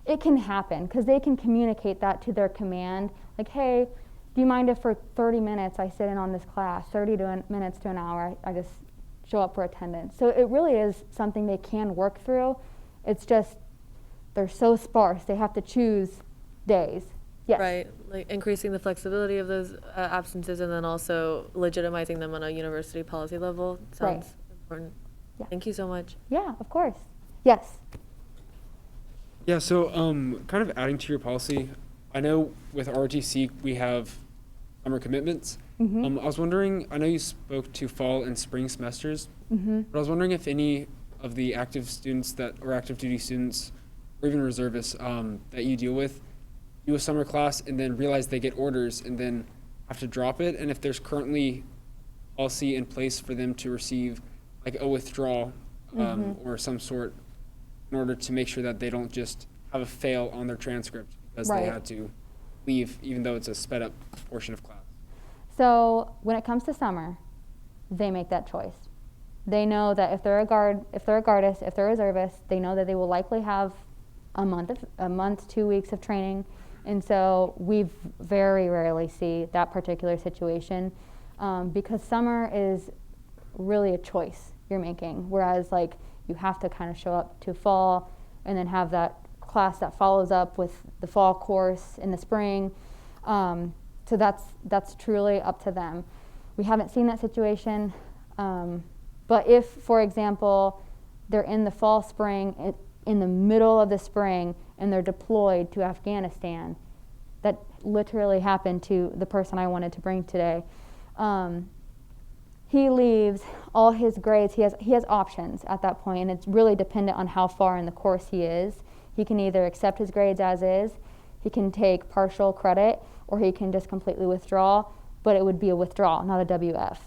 It can happen because they can communicate that to their command, hey, do you mind if for 30 minutes I sit in on this class, 30 minutes to an hour, I just show up for attendance. So it really is something they can work through. It's just they're so sparse, they have to choose days. Yes. Right, increasing the flexibility of those absences, and then also legitimizing them on a university policy level sounds important. Yeah. Thank you so much. Yeah, of course. Yes. Yeah, so kind of adding to your policy, I know with ROTC we have summer commitments. I was wondering, I know you spoke to fall and spring semesters, but I was wondering if any of the active students or active duty students or even reservists that you deal with do a summer class and then realize they get orders and then have to drop it, and if there's currently policy in place for them to receive a withdrawal or some sort in order to make sure that they don't just have a fail on their transcript because they had to leave even though it's a sped up portion of class. So when it comes to summer, they make that choice. They know that if they're a guardist, if they're a reservist, they know that they will likely have a month, 2 weeks of training. And so we very rarely see that particular situation because summer is really a choice you're making, whereas you have to kind of show up to fall and then have that class that follows up with the fall course in the spring. So that's truly up to them. We haven't seen that situation, but if, for example, they're in the fall, spring, in the middle of the spring, and they're deployed to Afghanistan, that literally happened to the person I wanted to bring today. He leaves all his grades. He has options at that point, and it's really dependent on how far in the course he is. He can either accept his grades as is, he can take partial credit, or he can just completely withdraw, but it would be a withdrawal, not a WF.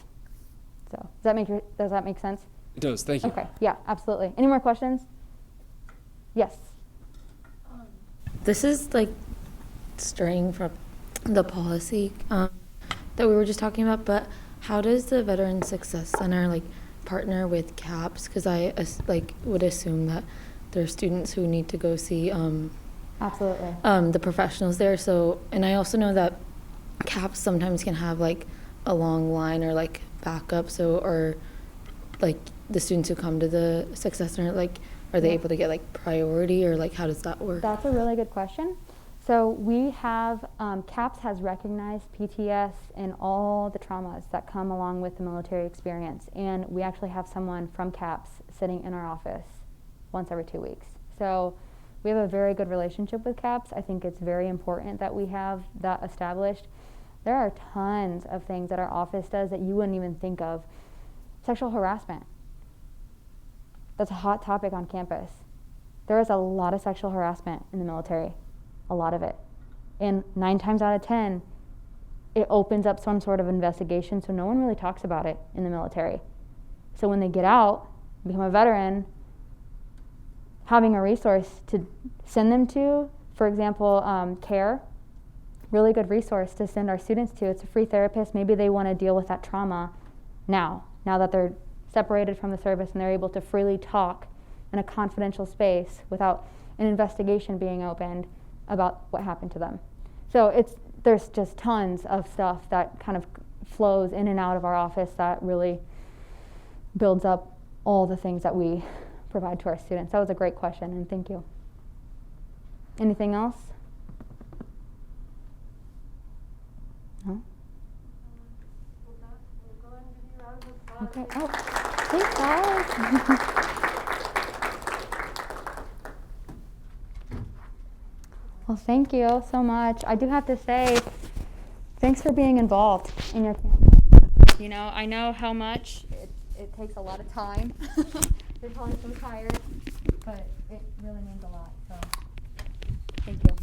So does that make sense? It does, thank you. Okay, yeah, absolutely. Any more questions? Yes. This is straying from the policy that we were just talking about, but how does the Veteran Success Center partner with CAPS? Because I would assume that there are students who need to go see Absolutely. The professionals there. So, and I also know that CAPS sometimes can have a long line or backup. So, or the students who come to the Success Center, are they able to get priority, or how does that work? That's a really good question. So we have, CAPS has recognized PTS and all the traumas that come along with the military experience. And we actually have someone from CAPS sitting in our office once every 2 weeks. So we have a very good relationship with CAPS. I think it's very important that we have that established. There are tons of things that our office does that you wouldn't even think of. Sexual harassment. That's a hot topic on campus. There is a lot of sexual harassment in the military. A lot of it. And 9 times out of 10, it opens up some sort of investigation, so no one really talks about it in the military. So when they get out, become a veteran, having a resource to send them to for example, CARE, really good resource to send our students to. It's a free therapist. Maybe they want to deal with that trauma now that they're separated from the service and they're able to freely talk in a confidential space without an investigation being opened about what happened to them. So there's just tons of stuff that kind of flows in and out of our office that really builds up all the things that we provide to our students. That was a great question, and thank you. Anything else? No? Okay. Oh, thanks, guys. Well, thank you so much. I do have to say, thanks for being involved in your campus. You know, I know how much it takes a lot of time. You're probably so tired, but it really means a lot. So, thank you.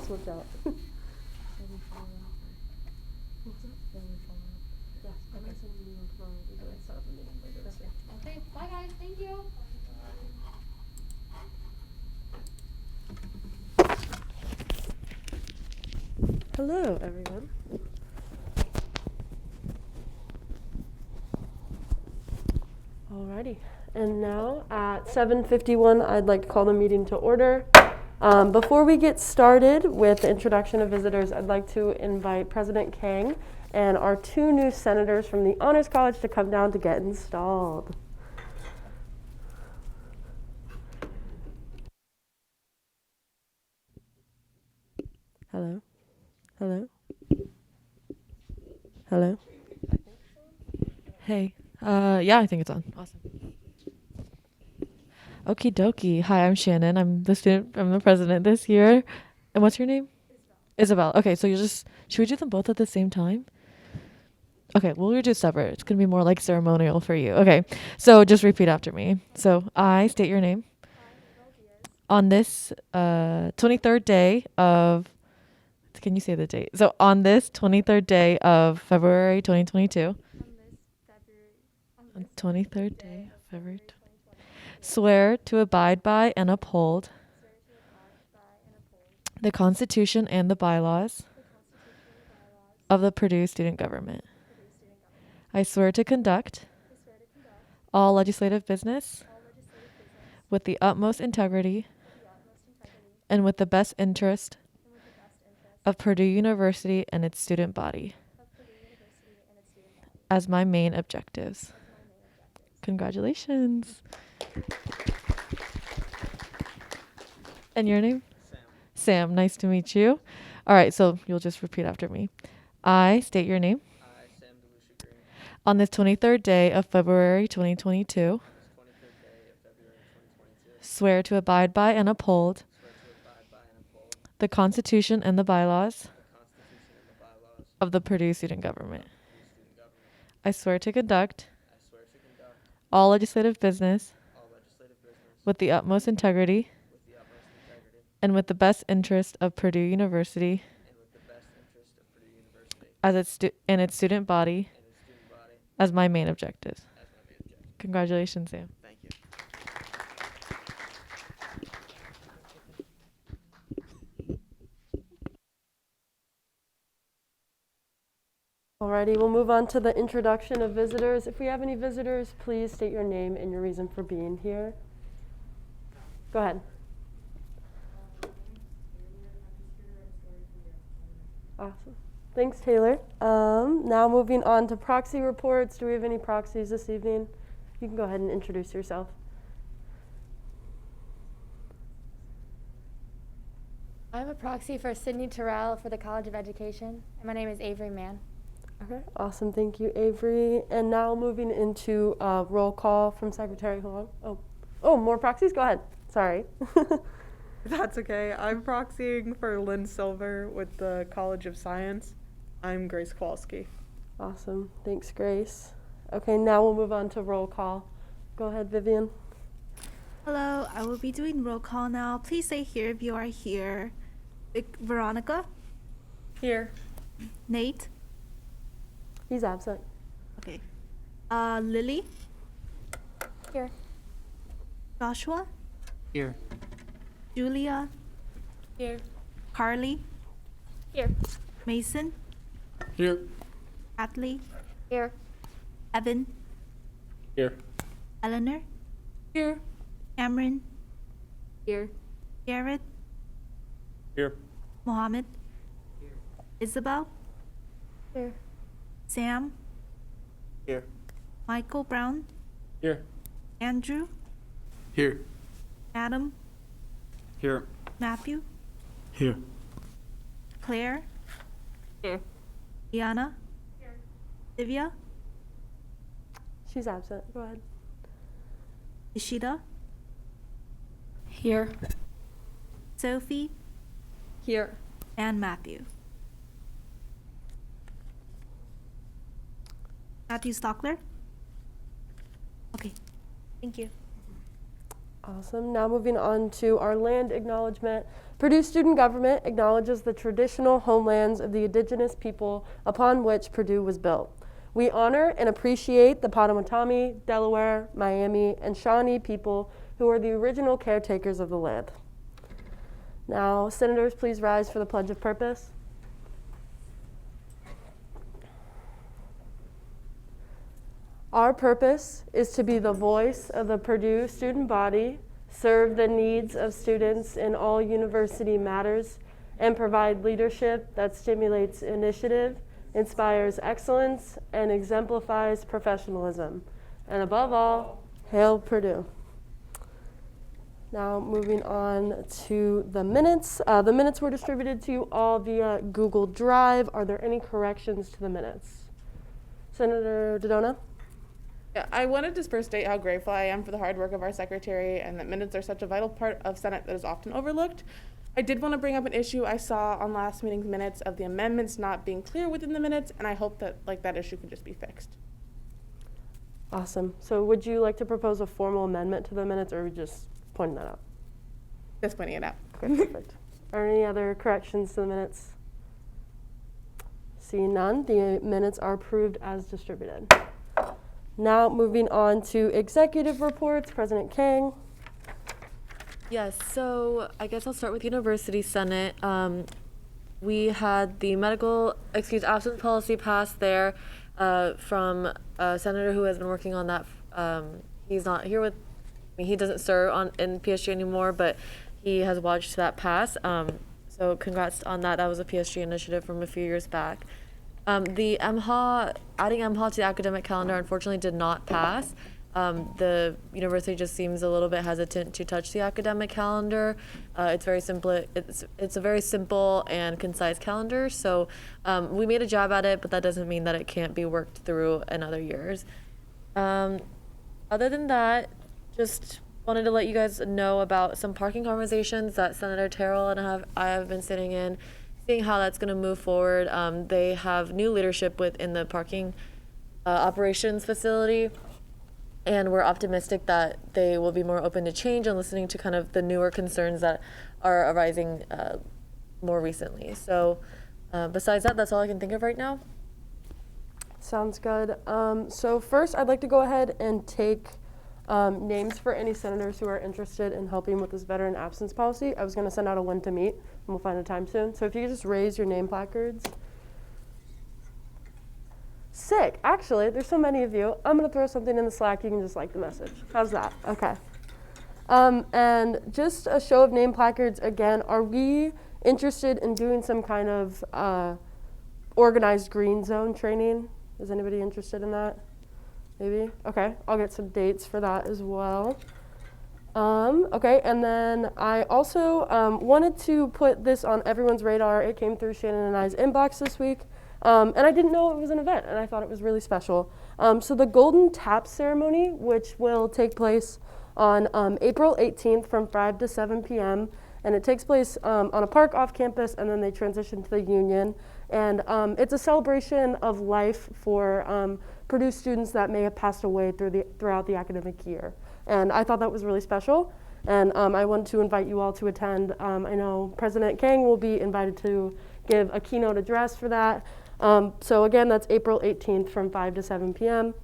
Switch out. Okay, bye guys, thank you. Hello, everyone. Alrighty, and now at 7:51, I'd like to call the meeting to order. Before we get started with the introduction of visitors, I'd like to invite President Kang and our two new senators from the Honors College to come down to get installed. Hello? Hello? Hello? Hey. Yeah, I think it's on. Awesome. Okie dokie. Hi, I'm Shannon. I'm the president this year. And what's your name? Isabel. Okay, so should we do them both at the same time? Okay, we'll do separate. It's going to be more like ceremonial for you. Okay, so just repeat after me. So I state your name. On this 23rd day of, can you say the date? So on this 23rd day of February 2022. On 23rd day of February 2022. Swear to abide by and uphold the Constitution and the bylaws of the Purdue student government. I swear to conduct all legislative business with the utmost integrity and with the best interest of Purdue University and its student body as my main objectives. Congratulations. And your name? Sam. Nice to meet you. All right, so you'll just repeat after me. I state your name. I, Sam DeLucia Green. On this 23rd day of February 2022. Swear to abide by and uphold the Constitution and the bylaws of the Purdue student government. I swear to conduct all legislative business with the utmost integrity and with the best interest of Purdue University as and its student body as my main objectives. Congratulations, Sam. Thank you. Alrighty, we'll move on to the introduction of visitors. If we have any visitors, please state your name and your reason for being here. Go ahead. Awesome. Thanks, Taylor. Now moving on to proxy reports. Do we have any proxies this evening? You can go ahead and introduce yourself. I'm a proxy for Sydney Terrell for the College of Education, and my name is Avery Mann. Okay, awesome. Thank you, Avery. And now moving into roll call from Secretary Huang. Oh, more proxies? Go ahead. Sorry. That's okay. I'm proxying for Lynn Silver with the College of Science. I'm Grace Kowalski. Awesome. Thanks, Grace. Okay, now we'll move on to roll call. Go ahead, Vivian. Hello, I will be doing roll call now. Please say here if you are here. Veronica? Here. Nate? He's absent. Okay. Lily? Here. Joshua, Here. Julia, Here. Carly, Here. Mason, Here. Kathleen, Here. Evan, Here. Eleanor, Here. Cameron, Here. Garrett, Here. Mohammed, Isabel, Here. Sam, Here. Michael Brown, Here. Andrew, Here. Adam, Here. Matthew, Here. Claire, Here. Liana, Divya, She's absent. Go ahead. Ishida, Here. Sophie, Here. and Matthew. Matthew Stockler? Okay, thank you. Awesome. Now moving on to our land acknowledgement. Purdue student government acknowledges the traditional homelands of the indigenous people upon which Purdue was built. We honor and appreciate the Potawatomi, Delaware, Miami, and Shawnee people who are the original caretakers of the land. Now, senators, please rise for the Pledge of Purpose. Our purpose is to be the voice of the Purdue student body, serve the needs of students in all university matters, and provide leadership that stimulates initiative, inspires excellence, and exemplifies professionalism. And above all, hail Purdue. Now moving on to the minutes. The minutes were distributed to you all via Google Drive. Are there any corrections to the minutes? Senator Dodona? Yeah, I wanted to first state how grateful I am for the hard work of our secretary and that minutes are such a vital part of Senate that is often overlooked. I did want to bring up an issue I saw on last meeting's minutes of the amendments not being clear within the minutes, and I hope that that issue can just be fixed. Awesome. So would you like to propose a formal amendment to the minutes, or are we just pointing that out? Just pointing it out. Okay, perfect. Are any other corrections to the minutes? Seeing none, the minutes are approved as distributed. Now moving on to executive reports. President King. Yes, so I guess I'll start with University Senate. We had the medical excuse absence policy passed there from a senator who has been working on that. He's not here with me. He doesn't serve in PSG anymore, but he has watched that pass. So congrats on that. That was a PSG initiative from a few years back. The adding MHA to the academic calendar unfortunately did not pass. The university just seems a little bit hesitant to touch the academic calendar. It's very simple. It's a very simple and concise calendar. So we made a jab at it, but that doesn't mean that it can't be worked through in other years. Other than that, just wanted to let you guys know about some parking conversations that Senator Terrell and I have been sitting in, seeing how that's going to move forward. They have new leadership within the parking operations facility, and we're optimistic that they will be more open to change and listening to kind of the newer concerns that are arising more recently. So besides that, that's all I can think of right now. Sounds good. So first, I'd like to go ahead and take names for any senators who are interested in helping with this veteran absence policy. I was going to send out a when to meet, and we'll find a time soon. So if you could just raise your name placards. Sick. Actually, there's so many of you. I'm going to throw something in the Slack. You can just like the message. How's that? Okay. And just a show of name placards again. Are we interested in doing some kind of organized green zone training? Is anybody interested in that? Maybe? Okay, I'll get some dates for that as well. Okay, and then I also wanted to put this on everyone's radar. It came through Shannon and I's inbox this week, and I didn't know it was an event, and I thought it was really special. So the Golden Tap Ceremony, which will take place on April 18th from 5 to 7 p.m., and it takes place on a park off campus, and then they transition to the Union. And it's a celebration of life for Purdue students that may have passed away throughout the academic year. And I thought that was really special. And I want to invite you all to attend. I know President Kang will be invited to give a keynote address for that. So again, that's April 18th from 5 to 7 p.m.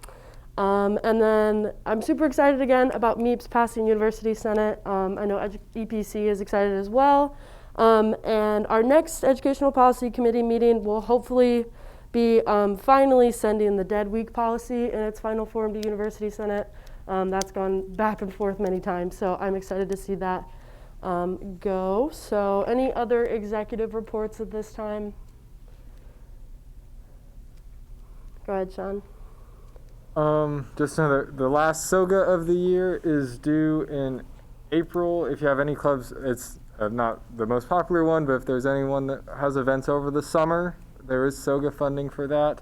And then I'm super excited again about MEEPS passing University Senate. I know EPC is excited as well. And our next Educational Policy Committee meeting will hopefully be finally sending the Dead Week policy in its final form to University Senate. That's gone back and forth many times, so I'm excited to see that go. So any other executive reports at this time? Go ahead, Sean. Just another, the last SOGA of the year is due in April. If you have any clubs, it's not the most popular one, but if there's anyone that has events over the summer, there is SOGA funding for that.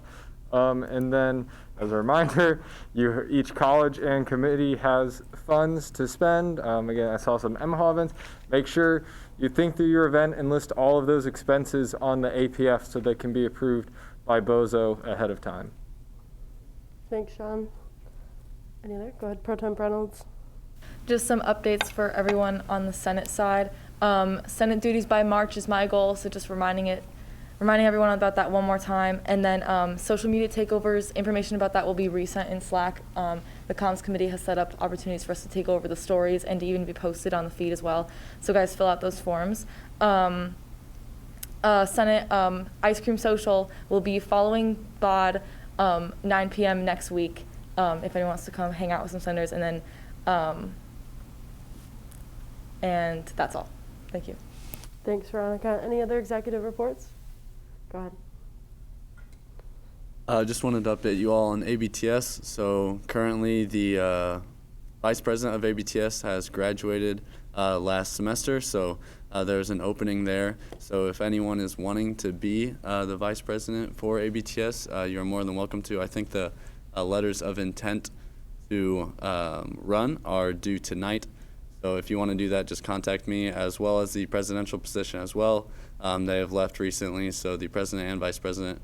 And then, as a reminder, each college and committee has funds to spend. Again, I saw some MHA events. Make sure you think through your event and list all of those expenses on the APF so they can be approved by BOZO ahead of time. Thanks, Sean. Any other? Go ahead, Pro Tem Reynolds. Just some updates for everyone on the Senate side. Senate duties by March is my goal, so just reminding everyone about that one more time. And then social media takeovers, information about that will be resent in Slack. The comms committee has set up opportunities for us to take over the stories and to even be posted on the feed as well. So guys, fill out those forms. Senate ice cream social will be following BOD 9 p.m. next week. If anyone wants to come hang out with some senators, and then and that's all. Thank you. Thanks, Veronica. Any other executive reports? Go ahead. Just wanted to update you all on ABTS. So currently the vice president of ABTS has graduated last semester, so there's an opening there. So if anyone is wanting to be the vice president for ABTS, you're more than welcome to. I think the letters of intent to run are due tonight. So if you want to do that, just contact me, as well as the presidential position as well. They have left recently, so the president and vice president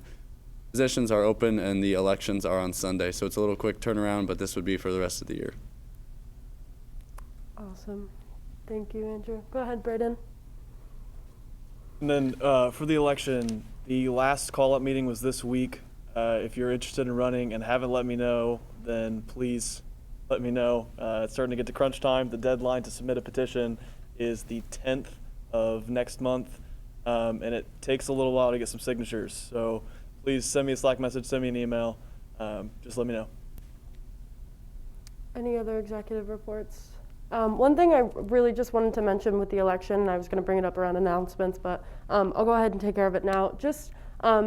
positions are open, and the elections are on Sunday. So it's a little quick turnaround, but this would be for the rest of the year. Awesome. Thank you, Andrew. Go ahead, Braden. And then for the election, the last call-up meeting was this week. If you're interested in running and haven't let me know, then please let me know. It's starting to get to crunch time. The deadline to submit a petition is the 10th of next month, and it takes a little while to get some signatures. So please send me a Slack message, send me an email. Just let me know. Any other executive reports? One thing I really just wanted to mention with the election, I was going to bring it up around announcements, but I'll go ahead and take care of it now. Just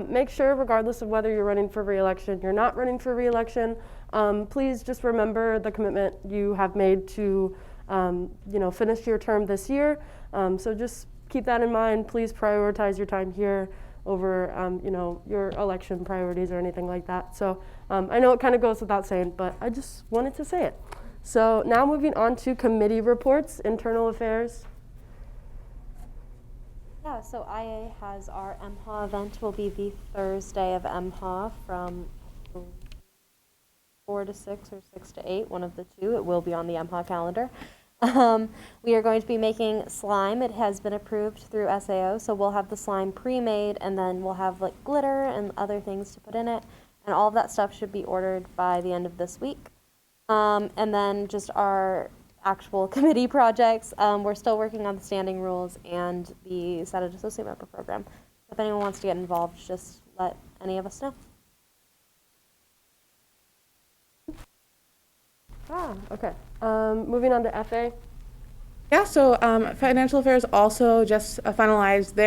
make sure, regardless of whether you're running for re-election, you're not running for re-election, please just remember the commitment you have made to finish your term this year. So just keep that in mind. Please prioritize your time here over your election priorities or anything like that. So I know it kind of goes without saying, but I just wanted to say it. So now moving on to committee reports, internal affairs. Yeah, so IA has our MHA event will be the Thursday of MHA from 4 to 6 or 6 to 8, one of the two. It will be on the MHA calendar. We are going to be making slime. It has been approved through SAO, so we'll have the slime pre-made, and then we'll have like glitter and other things to put in it, and all of that stuff should be ordered by the end of this week. And then just our actual committee projects. We're still working on the standing rules and the Senate Associate Member Program. If anyone wants to get involved, just let any of us know. Okay. Moving on to FA. Yeah, so Financial Affairs also just finalized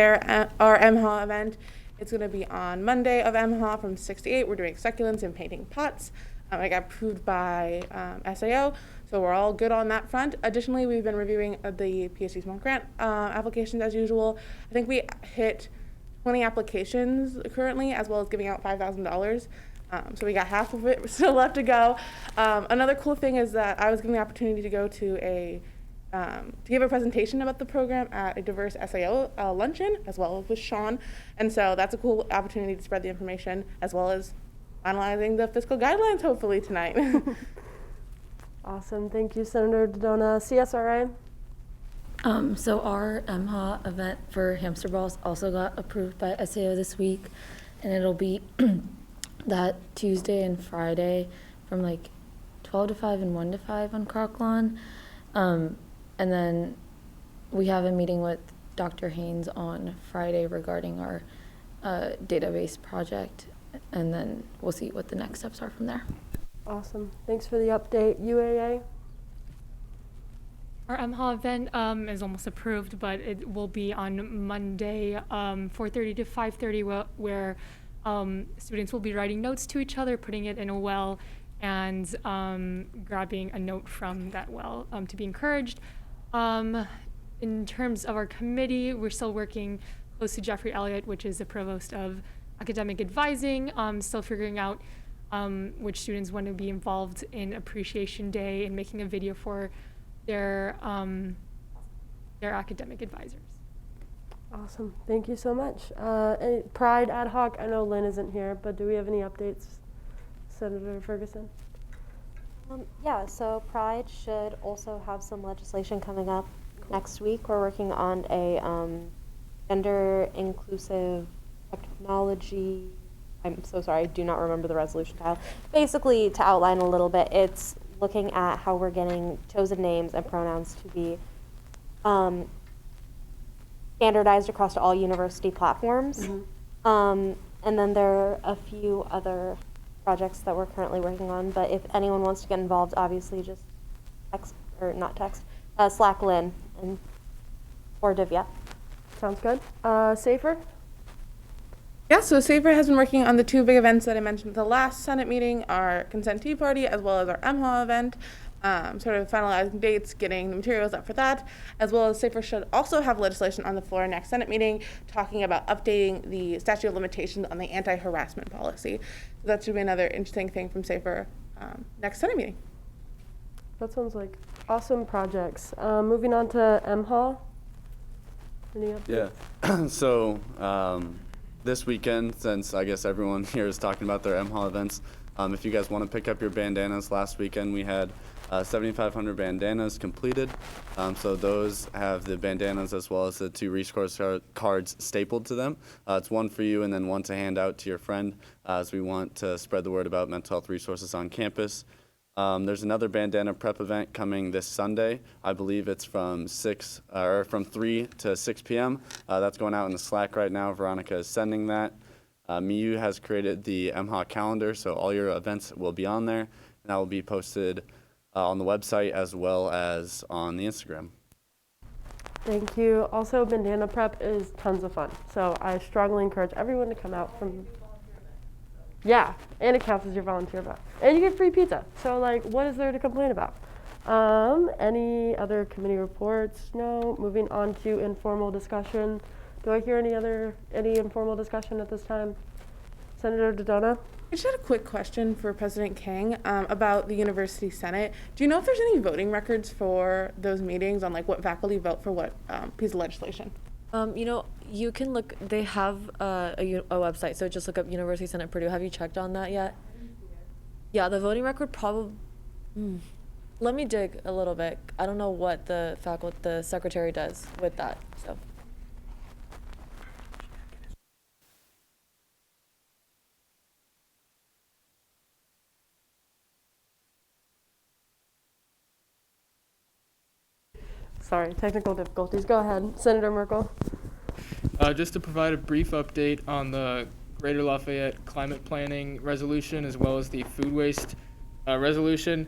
our MHA event. It's going to be on Monday of MHA from 6 to 8. We're doing succulents and painting pots. I got approved by SAO, so we're all good on that front. Additionally, we've been reviewing the PhD Small Grant applications as usual. I think we hit 20 applications currently, as well as giving out $5,000. So we got half of it still left to go. Another cool thing is that I was given the opportunity to go to to give a presentation about the program at a diverse SAO luncheon, as well as with Sean. And so that's a cool opportunity to spread the information, as well as finalizing the fiscal guidelines hopefully tonight. Awesome. Thank you, Senator Dodona. CSRA? So our MHA event for hamster balls also got approved by SAO this week, and it'll be that Tuesday and Friday from like 12 to 5 and 1 to 5 on Croc Lawn. And then we have a meeting with Dr. Haynes on Friday regarding our database project, and then we'll see what the next steps are from there. Awesome. Thanks for the update. UAA? Our MHA event is almost approved, but it will be on Monday, 4:30 to 5:30, where students will be writing notes to each other, putting it in a well, and grabbing a note from that well to be encouraged. In terms of our committee, we're still working close to Jeffrey Elliott, which is the provost of academic advising, still figuring out which students want to be involved in Appreciation Day and making a video for their academic advisors. Awesome. Thank you so much. Pride ad hoc, I know Lynn isn't here, but do we have any updates, Senator Ferguson? Yeah, so Pride should also have some legislation coming up next week. We're working on a gender inclusive technology. I'm so sorry, I do not remember the resolution title. Basically, to outline a little bit, it's looking at how we're getting chosen names and pronouns to be standardized across all university platforms. And then there are a few other projects that we're currently working on, but if anyone wants to get involved, obviously just text, or not text, Slack Lynn or Divya. Sounds good. Safer? Yeah, so SAFER has been working on the two big events that I mentioned at the last Senate meeting, our Consent Tea Party, as well as our MHA event, sort of finalizing dates, getting the materials up for that, as well as SAFER should also have legislation on the floor next Senate meeting talking about updating the statute of limitations on the anti-harassment policy. So that should be another interesting thing from SAFER next Senate meeting. That sounds like awesome projects. Moving on to MHA. Any updates? Yeah. So this weekend, since I guess everyone here is talking about their MHA events, if you guys want to pick up your bandanas, last weekend we had 7,500 bandanas completed. So those have the bandanas as well as the 2 resource cards stapled to them. It's one for you and then one to hand out to your friend, as we want to spread the word about mental health resources on campus. There's another bandana prep event coming this Sunday. I believe it's from 3 to 6 p.m. That's going out in the Slack right now. Veronica is sending that. MIU has created the MHA calendar, so all your events will be on there, and that will be posted on the website as well as on the Instagram. Thank you. Also, bandana prep is tons of fun, so I strongly encourage everyone to come out from. Yeah, and it counts as your volunteer event. And you get free pizza. So, like, what is there to complain about? Any other committee reports? No. Moving on to informal discussion. Do I hear any informal discussion at this time? Senator Dodona? I just had a quick question for President King about the University Senate. Do you know if there's any voting records for those meetings on, like, what faculty vote for what piece of legislation? You know, you can look, they have a website, so just look up University Senate Purdue. Have you checked on that yet? Yeah, the voting record probably, let me dig a little bit. I don't know what the secretary does with that, so. Sorry, technical difficulties. Go ahead, Senator Merkel. Just to provide a brief update on the Greater Lafayette Climate Planning Resolution as well as the Food Waste Resolution.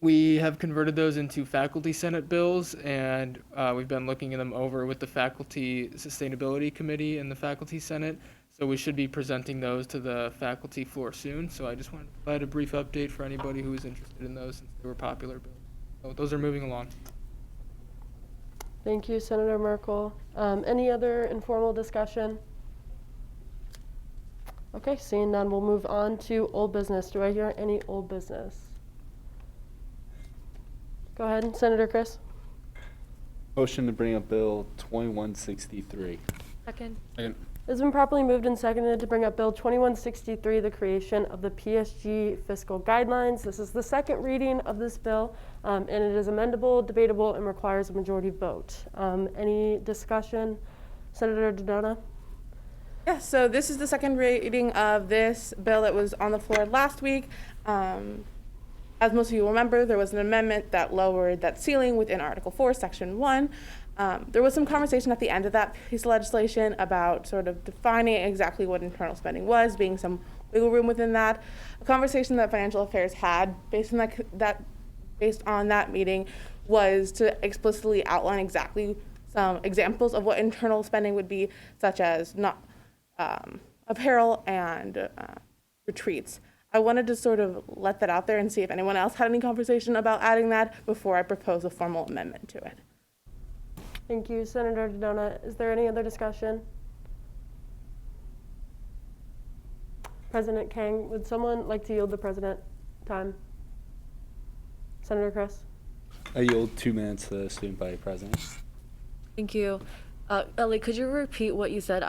We have converted those into faculty Senate bills, and we've been looking them over with the Faculty Sustainability Committee and the Faculty Senate. So we should be presenting those to the faculty floor soon. So I just wanted to provide a brief update for anybody who is interested in those since they were popular bills. So those are moving along. Thank you, Senator Merkel. Any other informal discussion? Okay, seeing none, we'll move on to old business. Do I hear any old business? Go ahead, Senator Chris. Motion to bring up Bill 2163. Second. It's been properly moved and seconded to bring up Bill 2163, the creation of the PSG fiscal guidelines. This is the second reading of this bill, and it is amendable, debatable, and requires a majority vote. Any discussion? Senator Dodona? Yeah, so this is the second reading of this bill that was on the floor last week. As most of you remember, there was an amendment that lowered that ceiling within Article 4, Section 1. There was some conversation at the end of that piece of legislation about sort of defining exactly what internal spending was, being some wiggle room within that. A conversation that Financial Affairs had based on that meeting was to explicitly outline exactly some examples of what internal spending would be, such as apparel and retreats. I wanted to sort of let that out there and see if anyone else had any conversation about adding that before I propose a formal amendment to it. Thank you, Senator Dodona. Is there any other discussion? President Kang, would someone like to yield the president time? Senator Chris? I yield 2 minutes to the student body president. Thank you. Ellie, could you repeat what you said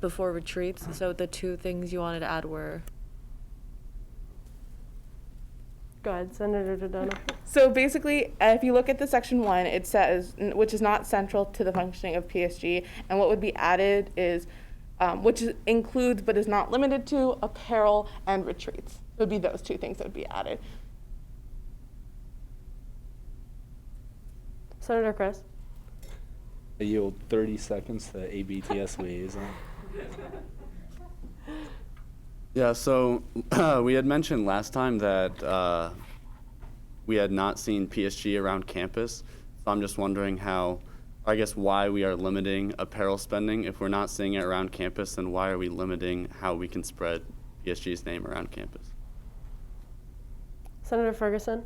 before retreats? So the 2 things you wanted to add were? Go ahead, Senator Dodona. So basically, if you look at the Section 1, it says, which is not central to the functioning of PSG, and what would be added is, includes but is not limited to apparel and retreats. It would be those 2 things that would be added. Senator Chris? I yield 30 seconds to the ABTS liaison. Yeah, so we had mentioned last time that we had not seen PSG around campus. So I'm just wondering why we are limiting apparel spending. If we're not seeing it around campus, then why are we limiting how we can spread PSG's name around campus? Senator Ferguson?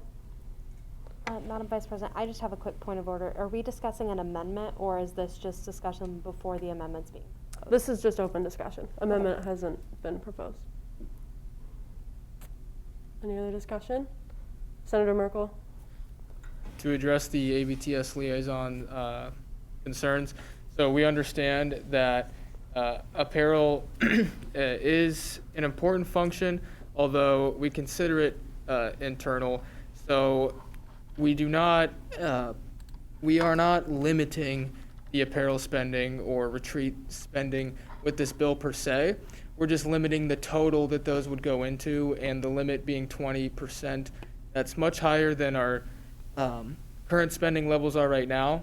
Madam Vice President, I just have a quick point of order. Are we discussing an amendment, or is this just discussion before the amendment's being proposed? This is just open discussion. Amendment hasn't been proposed. Any other discussion? Senator Merkel? To address the ABTS liaison concerns, so we understand that apparel is an important function, although we consider it internal. So we are not limiting the apparel spending or retreat spending with this bill per se. We're just limiting the total that those would go into, and the limit being 20%. That's much higher than our current spending levels are right now.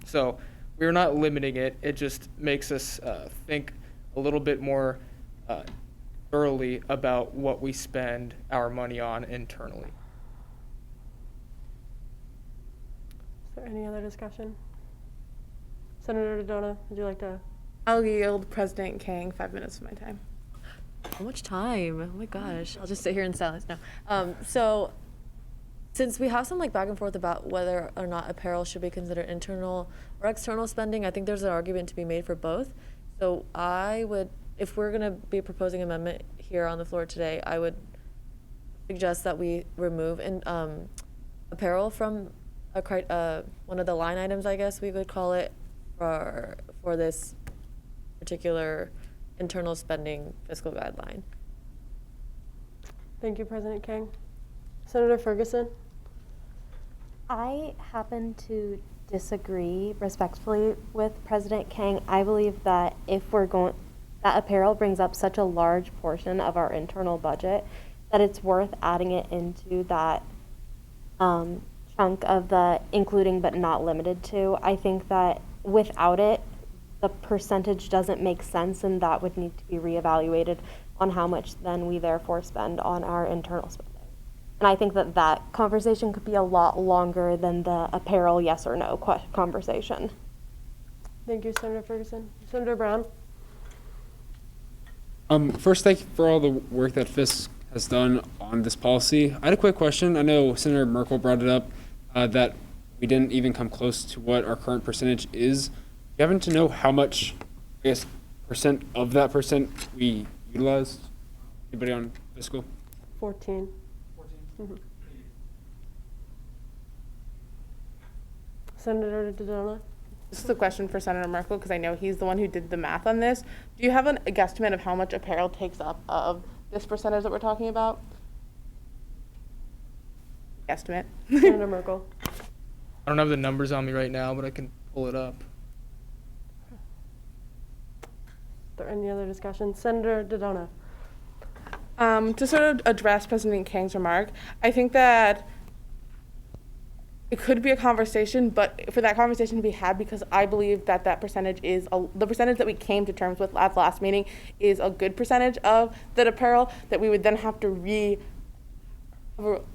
So we're not limiting it. It just makes us think a little bit more thoroughly about what we spend our money on internally. Is there any other discussion? Senator Dodona, would you like to? I'll yield President Kang 5 minutes of my time. How much time? Oh my gosh. I'll just sit here in silence now. So since we have some back and forth about whether or not apparel should be considered internal or external spending, I think there's an argument to be made for both. So I would, if we're going to be proposing an amendment here on the floor today, I would suggest that we remove apparel from one of the line items, I guess we would call it, for this particular internal spending fiscal guideline. Thank you, President Kang. Senator Ferguson? I happen to disagree respectfully with President Kang. I believe that that apparel brings up such a large portion of our internal budget that it's worth adding it into that chunk of the including but not limited to. I think that without it, the percentage doesn't make sense, and that would need to be reevaluated on how much then we therefore spend on our internal spending. And I think that conversation could be a lot longer than the apparel yes or no conversation. Thank you, Senator Ferguson. Senator Brown? First, thank you for all the work that FISC has done on this policy. I had a quick question. I know Senator Merkel brought it up that we didn't even come close to what our current percentage is. You happen to know how much, I guess, percent of that percent we utilized? Anybody on fiscal? 14. 14. Senator Dodona? This is a question for Senator Merkel because I know he's the one who did the math on this. Do you have a guesstimate of how much apparel takes up of this percentage that we're talking about? Estimate. Senator Merkel? I don't have the numbers on me right now, but I can pull it up. Are there any other discussion? Senator Dodona? To sort of address President Kang's remark, I think that it could be a conversation, but for that conversation to be had, because I believe that that percentage is the percentage that we came to terms with at the last meeting is a good percentage of that apparel, that we would then have to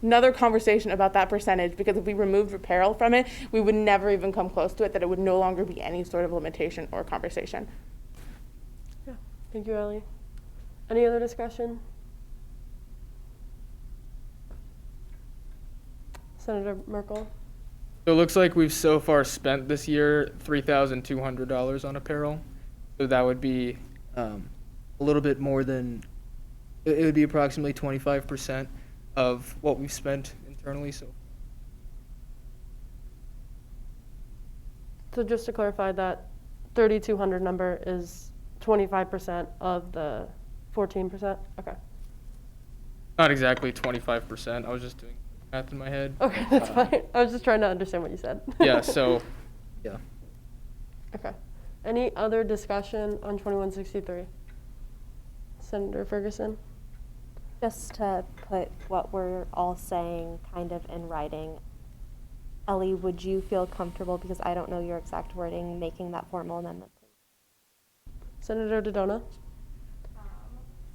another conversation about that percentage, because if we removed apparel from it, we would never even come close to it, that it would no longer be any sort of limitation or conversation. Yeah, thank you, Ellie. Any other discussion? Senator Merkel? So it looks like we've so far spent this year $3,200 on apparel. So that would be a little bit more than, it would be approximately 25% of what we've spent internally. So just to clarify, that 3,200 number is 25% of the 14%? Okay. not exactly 25%. I was just doing math in my head. Okay, that's fine. I was just trying to understand what you said. Yeah, so, yeah. Okay. Any other discussion on 2163? Senator Ferguson? Just to put what we're all saying kind of in writing, Ellie, would you feel comfortable, because I don't know your exact wording, making that formal amendment, please? Senator Dodona?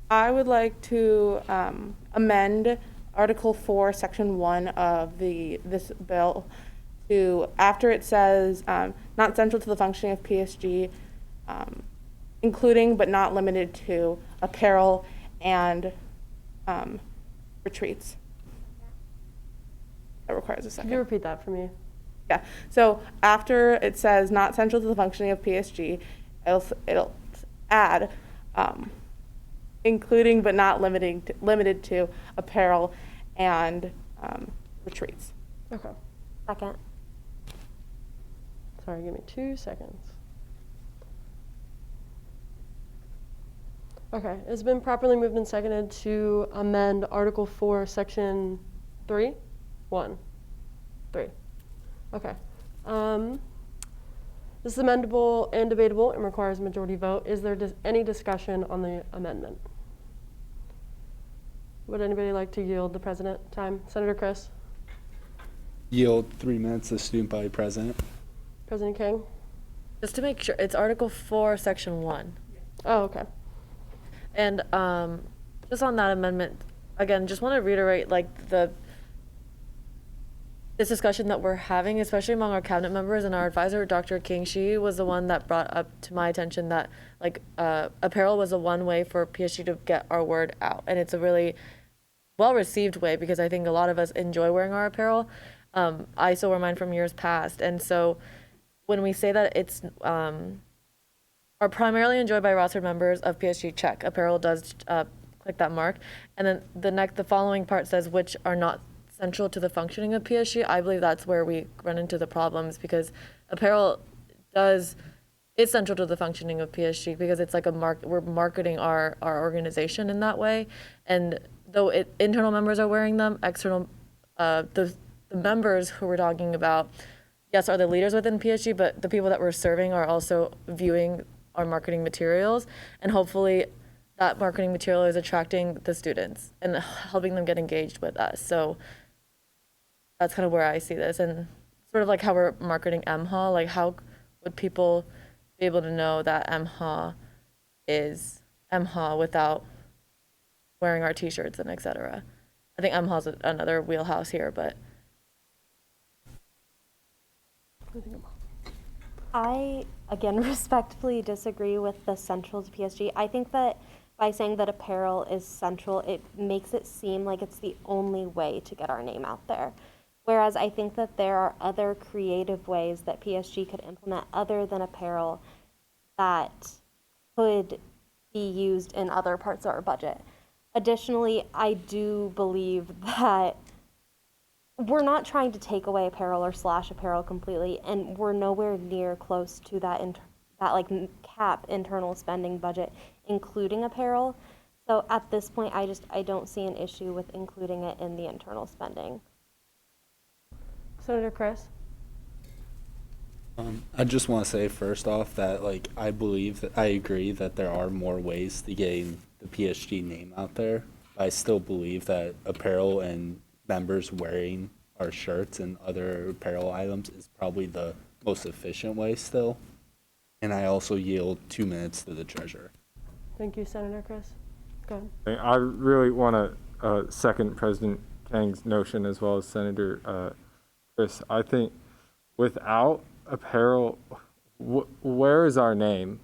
I would like to amend Article 4, Section 1 of this bill to, after it says, not central to the functioning of PSG, including but not limited to apparel and retreats. That requires a second. Could you repeat that for me? Yeah. So after it says not central to the functioning of PSG, it'll add including but not limited to apparel and retreats. Okay. Second. Sorry, give me 2 seconds. Okay, it's been properly moved and seconded to amend Article 4, Section 3? 1. 3. Okay. This is amendable and debatable and requires a majority vote. Is there any discussion on the amendment? Would anybody like to yield the president time? Senator Chris? Yield 3 minutes to student body president. President King? Just to make sure, it's Article 4, Section 1. Oh, okay. And just on that amendment, again, just want to reiterate, like, this discussion that we're having, especially among our cabinet members and our advisor, Dr. King, she was the one that brought up to my attention that, like, apparel was a one way for PSG to get our word out. And it's a really well-received way, because I think a lot of us enjoy wearing our apparel. I still wear mine from years past. And so when we say that it's are primarily enjoyed by rostered members of PSG, check. Apparel does click that mark. And then the following part says which are not central to the functioning of PSG. I believe that's where we run into the problems, because apparel is central to the functioning of PSG, because it's like we're marketing our organization in that way. And though internal members are wearing them, external the members who we're talking about, yes, are the leaders within PSG, but the people that we're serving are also viewing our marketing materials, and hopefully that marketing material is attracting the students and helping them get engaged with us. So that's kind of where I see this, and sort of like how we're marketing MHA, like how would people be able to know that MHA is MHA without wearing our t-shirts and etc. I think MHA's another wheelhouse here, but I, again, respectfully disagree with the central to PSG. I think that by saying that apparel is central, it makes it seem like it's the only way to get our name out there. Whereas I think that there are other creative ways that PSG could implement other than apparel that could be used in other parts of our budget. Additionally, I do believe that we're not trying to take away apparel or slash apparel completely, and we're nowhere near close to that cap internal spending budget, including apparel. So at this point, I don't see an issue with including it in the internal spending. Senator Chris? I just want to say first off that, like, I agree that there are more ways to getting the PSG name out there I still believe that apparel and members wearing our shirts and other apparel items is probably the most efficient way still. And I also yield 2 minutes to the treasurer. Thank you, Senator Chris. Go ahead. I really want to second President Kang's notion as well as Senator Chris. I think without apparel, where is our name?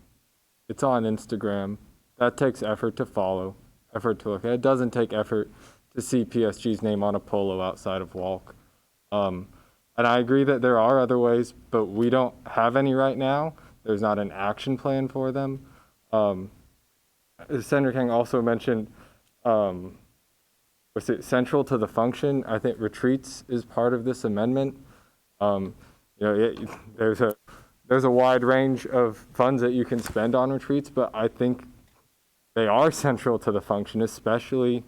It's on Instagram. That takes effort to follow, effort to look at. It doesn't take effort to see PSG's name on a polo outside of Walk. And I agree that there are other ways, but we don't have any right now. There's not an action plan for them. Senator Kang also mentioned, was it central to the function? I think retreats is part of this amendment. There's a wide range of funds that you can spend on retreats, but I think they are central to the function, especially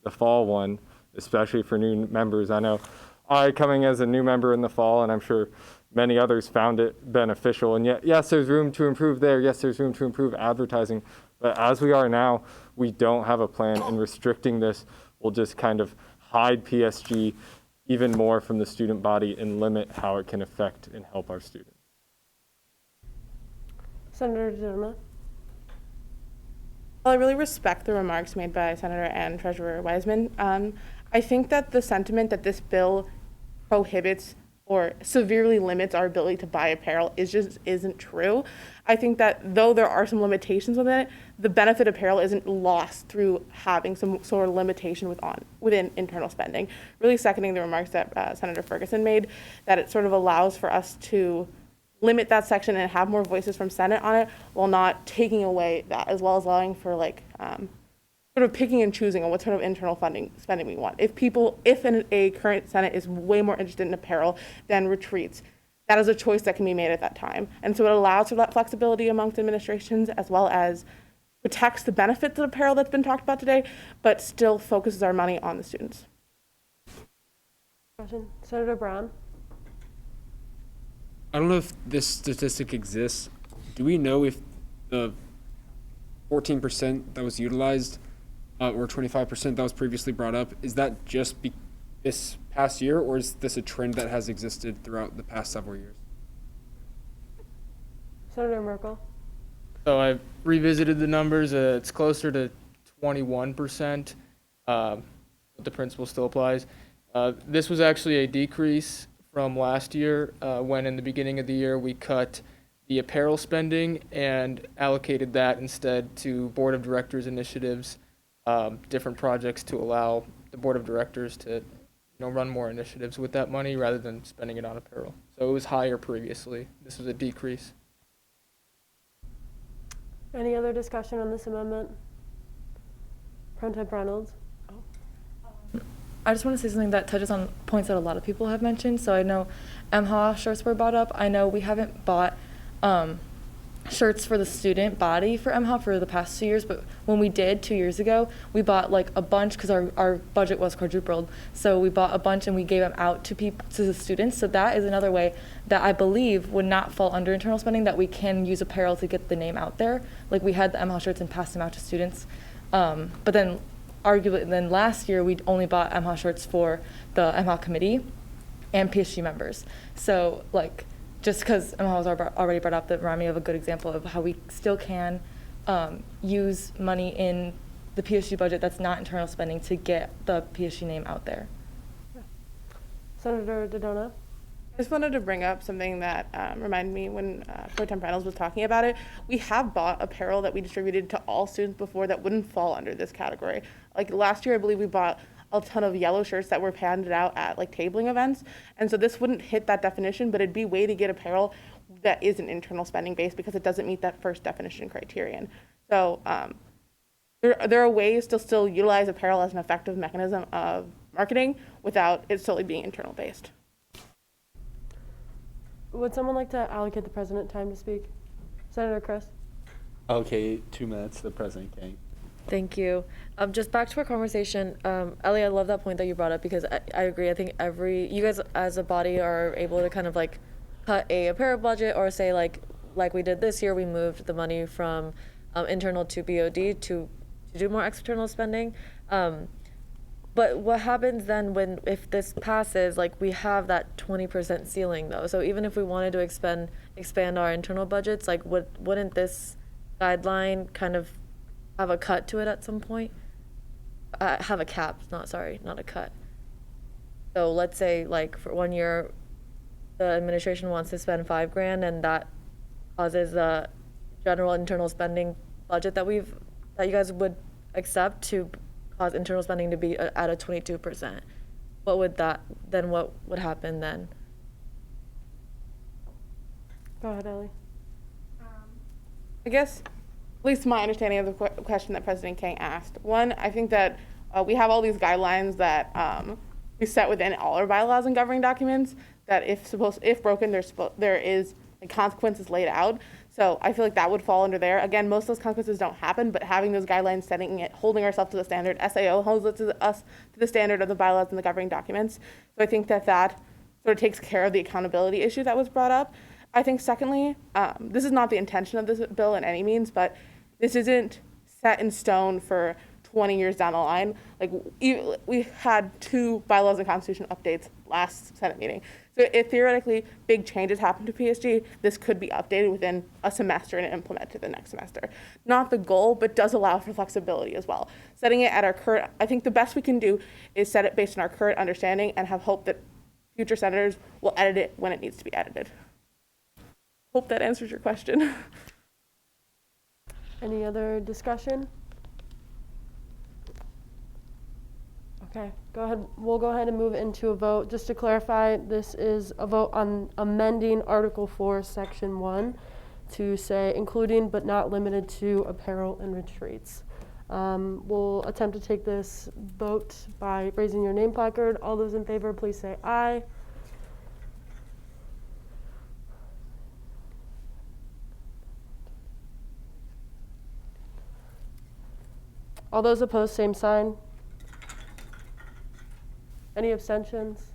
the fall one, especially for new members. I know I, coming as a new member in the fall, and I'm sure many others found it beneficial. And yet, yes, there's room to improve there. Yes, there's room to improve advertising. But as we are now, we don't have a plan, and restricting this will just kind of hide PSG even more from the student body and limit how it can affect and help our students. Senator DeDona. Well, I really respect the remarks made by Senator and Treasurer Wiseman. I think that the sentiment that this bill prohibits or severely limits our ability to buy apparel isn't true. I think that though there are some limitations within it, the benefit of apparel isn't lost through having some sort of limitation within internal spending. Really seconding the remarks that Senator Ferguson made, that it sort of allows for us to limit that section and have more voices from Senate on it while not taking away that, as well as allowing for sort of picking and choosing on what sort of internal spending we want. If a current Senate is way more interested in apparel than retreats, that is a choice that can be made at that time. And so it allows for that flexibility amongst administrations, as well as protects the benefits of apparel that's been talked about today, but still focuses our money on the students. Question. Senator Brown. I don't know if this statistic exists. Do we know if the 14% that was utilized or 25% that was previously brought up, is that just this past year, or is this a trend that has existed throughout the past several years? Senator Merkel. So I've revisited the numbers. It's closer to 21%, but the principle still applies. This was actually a decrease from last year when in the beginning of the year we cut the apparel spending and allocated that instead to board of directors initiatives, different projects to allow the board of directors to run more initiatives with that money rather than spending it on apparel. So it was higher previously. This was a decrease. Any other discussion on this amendment? Pro-Temp Reynolds. I just want to say something that touches on points that a lot of people have mentioned. So I know MHA shirts were brought up. I know we haven't bought shirts for the student body for MHA for the past 2 years, but when we did 2 years ago, we bought like a bunch because our budget was quadrupled. So we bought a bunch and we gave them out to the students. So that is another way that I believe would not fall under internal spending, that we can use apparel to get the name out there. Like we had the MHA shirts and passed them out to students. But then arguably, then last year we only bought MHA shirts for the MHA committee and PSG members. So like, just because MHA was already brought up, that reminded me of a good example of how we still can use money in the PSG budget that's not internal spending to get the PSG name out there. Senator DeDona. I just wanted to bring up something that reminded me when Pro-Temp Reynolds was talking about it. We have bought apparel that we distributed to all students before that wouldn't fall under this category. Like last year, I believe we bought a ton of yellow shirts that were handed out at like tabling events. And so this wouldn't hit that definition, but it'd be a way to get apparel that isn't internal spending based because it doesn't meet that first definition criterion. So there are ways to still utilize apparel as an effective mechanism of marketing without it solely being internal based. Would someone like to allocate the president time to speak? Senator Chris. Okay, 2 minutes to President Kang. Thank you. Just back to our conversation, Ellie, I love that point that you brought up because I agree. I think you guys as a body are able to kind of like cut a apparel budget or say like we did this year, we moved the money from internal to BOD to do more external spending. But what happens then if this passes, like we have that 20% ceiling though. So even if we wanted to expand our internal budgets, like wouldn't this guideline kind of have a cut to it at some point? Have a cap, not a cut. So let's say like for 1 year, the administration wants to spend $5,000 and that causes the general internal spending budget that you guys would accept to cause internal spending to be at a 22%. What would happen then? Go ahead, Ellie. I guess, at least my understanding of the question that President King asked. One, I think that we have all these guidelines that we set within all our bylaws and governing documents that if broken, there is like consequences laid out. So I feel like that would fall under there. Again, most of those consequences don't happen, but having those guidelines, setting it, holding ourselves to the standard, SAO holds us to the standard of the bylaws and the governing documents. So I think that sort of takes care of the accountability issue that was brought up. I think secondly, this is not the intention of this bill in any means, but this isn't set in stone for 20 years down the line. Like we had 2 bylaws and constitution updates last Senate meeting. So if theoretically big changes happen to PSG, this could be updated within a semester and implemented the next semester. Not the goal, but does allow for flexibility as well. Setting it at our current, I think the best we can do is set it based on our current understanding and have hope that future senators will edit it when it needs to be edited. Hope that answers your question. Any other discussion? Okay, go ahead. We'll go ahead and move into a vote. Just to clarify, this is a vote on amending Article 4, Section 1 to say including but not limited to apparel and retreats. We'll attempt to take this vote by raising your name placard. All those in favor, please say aye. All those opposed, same sign. Any abstentions?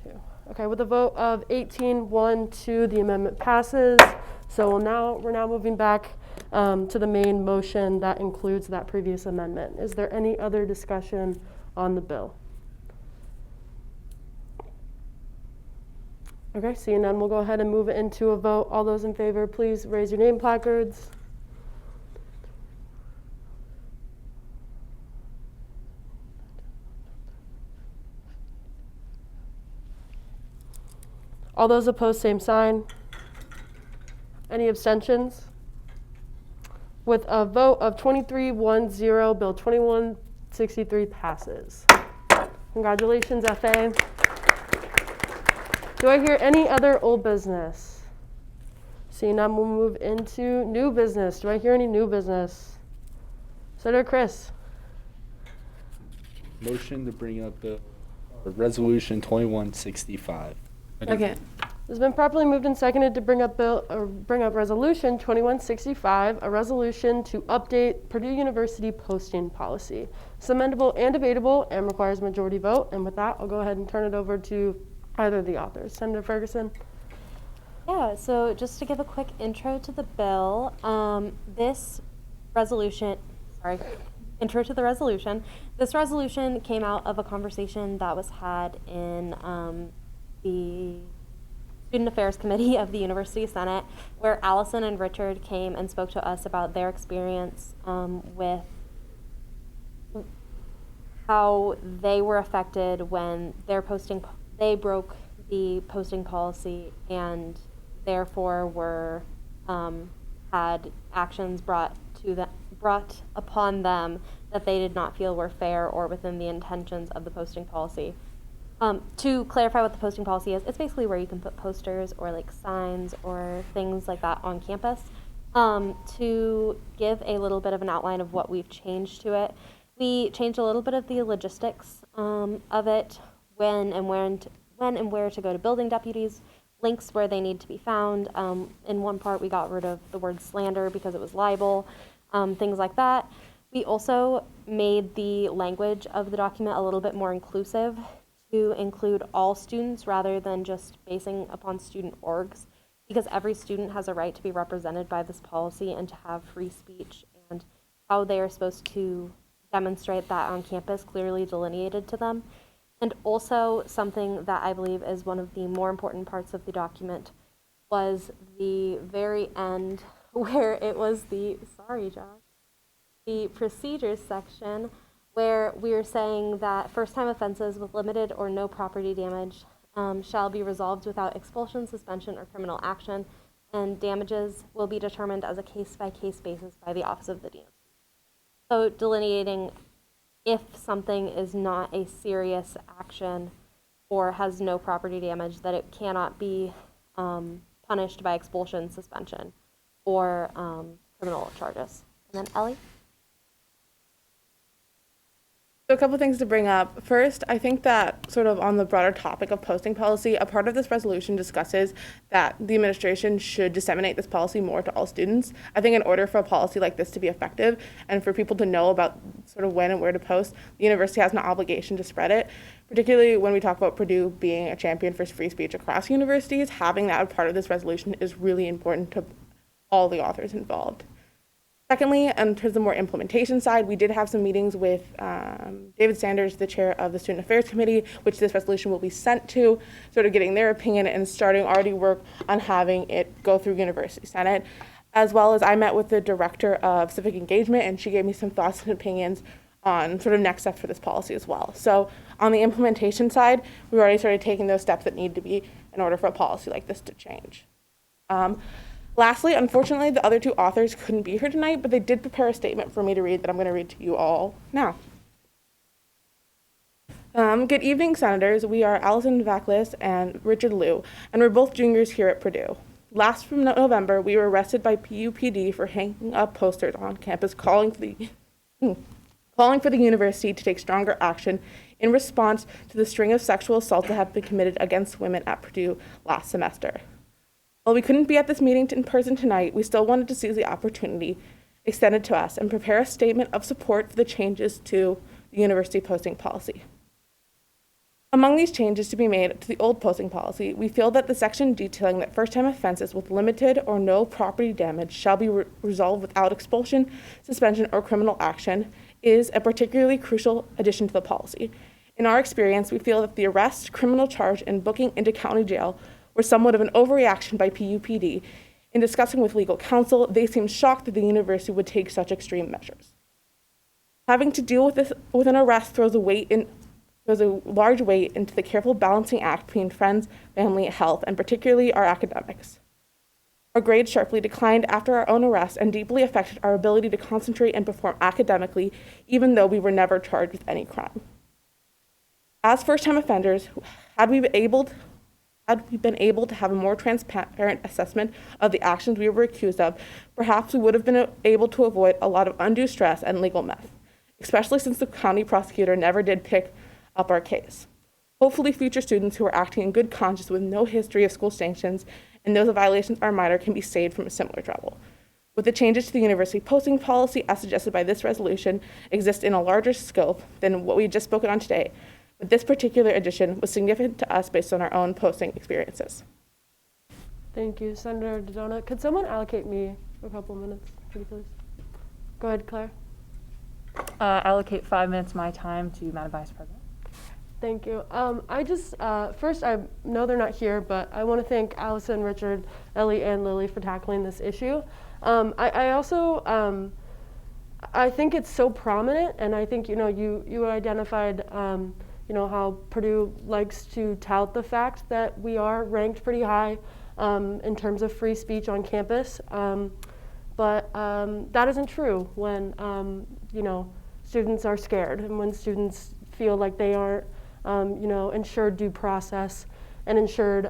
2. Okay, with a vote of 18-1-2, the amendment passes. So we're now moving back to the main motion that includes that previous amendment. Is there any other discussion on the bill? Okay, seeing none, we'll go ahead and move it into a vote. All those in favor, please raise your name placards. All those opposed, same sign. Any abstentions? With a vote of 23-1-0, Bill 2163 passes. Congratulations, FA. Do I hear any other old business? Seeing none, we'll move into new business. Do I hear any new business? Senator Chris. Motion to bring up Resolution 2165. Okay. It's been properly moved and seconded to bring up Resolution 2165, a resolution to update Purdue University posting policy. It's amendable and debatable and requires a majority vote. And with that, I'll go ahead and turn it over to either of the authors. Senator Ferguson. Yeah, so just to give a quick intro to the bill, intro to the resolution. This resolution came out of a conversation that was had in the Student Affairs Committee of the University Senate, where Allison and Richard came and spoke to us about their experience with how they were affected when they broke the posting policy and therefore were had actions brought upon them that they did not feel were fair or within the intentions of the posting policy. To clarify what the posting policy is, it's basically where you can put posters or like signs or things like that on campus. To give a little bit of an outline of what we've changed to it, we changed a little bit of the logistics of it, when and where to go to building deputies, links where they need to be found. In one part, we got rid of the word slander because it was libel, things like that. We also made the language of the document a little bit more inclusive to include all students rather than just basing upon student orgs, because every student has a right to be represented by this policy and to have free speech and how they are supposed to demonstrate that on campus, clearly delineated to them. And also something that I believe is one of the more important parts of the document was the very end where it was the procedures section where we are saying that first-time offenses with limited or no property damage shall be resolved without expulsion, suspension, or criminal action, and damages will be determined as a case-by-case basis by the Office of the Dean. So delineating if something is not a serious action or has no property damage, that it cannot be punished by expulsion, suspension, or criminal charges. And then Ellie? So a couple things to bring up. First, I think that sort of on the broader topic of posting policy, a part of this resolution discusses that the administration should disseminate this policy more to all students. I think in order for a policy like this to be effective and for people to know about sort of when and where to post, the university has an obligation to spread it. Particularly when we talk about Purdue being a champion for free speech across universities, having that as part of this resolution is really important to all the authors involved. Secondly, in terms of the more implementation side, we did have some meetings with David Sanders, the chair of the Student Affairs Committee, which this resolution will be sent to, sort of getting their opinion and starting already work on having it go through University Senate. As well as I met with the director of civic engagement, and she gave me some thoughts and opinions on sort of next steps for this policy as well. So on the implementation side, we've already started taking those steps that need to be in order for a policy like this to change. Lastly, unfortunately, the other two authors couldn't be here tonight, but they did prepare a statement for me to read that I'm going to read to you all now. Good evening, Senators. We are Allison Vaklis and Richard Liu, and we're both juniors here at Purdue. Last from November, we were arrested by PUPD for hanging up posters on campus calling for the university to take stronger action in response to the string of sexual assaults that have been committed against women at Purdue last semester. While we couldn't be at this meeting in person tonight, we still wanted to seize the opportunity extended to us and prepare a statement of support for the changes to the university posting policy. Among these changes to be made to the old posting policy, we feel that the section detailing that first-time offenses with limited or no property damage shall be resolved without expulsion, suspension, or criminal action is a particularly crucial addition to the policy. In our experience, we feel that the arrest, criminal charge, and booking into county jail were somewhat of an overreaction by PUPD. In discussing with legal counsel, they seemed shocked that the university would take such extreme measures. Having to deal with this with an arrest throws a large weight into the careful balancing act between friends, family, health, and particularly our academics. Our grades sharply declined after our own arrest and deeply affected our ability to concentrate and perform academically, even though we were never charged with any crime. As first-time offenders, had we been able to have a more transparent assessment of the actions we were accused of, perhaps we would have been able to avoid a lot of undue stress and legal mess, especially since the county prosecutor never did pick up our case. Hopefully, future students who are acting in good conscience with no history of school sanctions and those violations are minor can be saved from a similar trouble. With the changes to the university posting policy as suggested by this resolution exist in a larger scope than what we just spoken on today, but this particular addition was significant to us based on our own posting experiences. Thank you, Senator Dodona. Could someone allocate me a couple minutes, please? Go ahead, Claire. Allocate 5 minutes of my time to Madam Vice President. Thank you. I just, first, I know they're not here, but I want to thank Allison, Richard, Ellie, and Lily for tackling this issue. I also, I think it's so prominent, and I think, you identified, how Purdue likes to tout the fact that we are ranked pretty high in terms of free speech on campus. But that isn't true when, students are scared and when students feel like they aren't, ensured due process and ensured,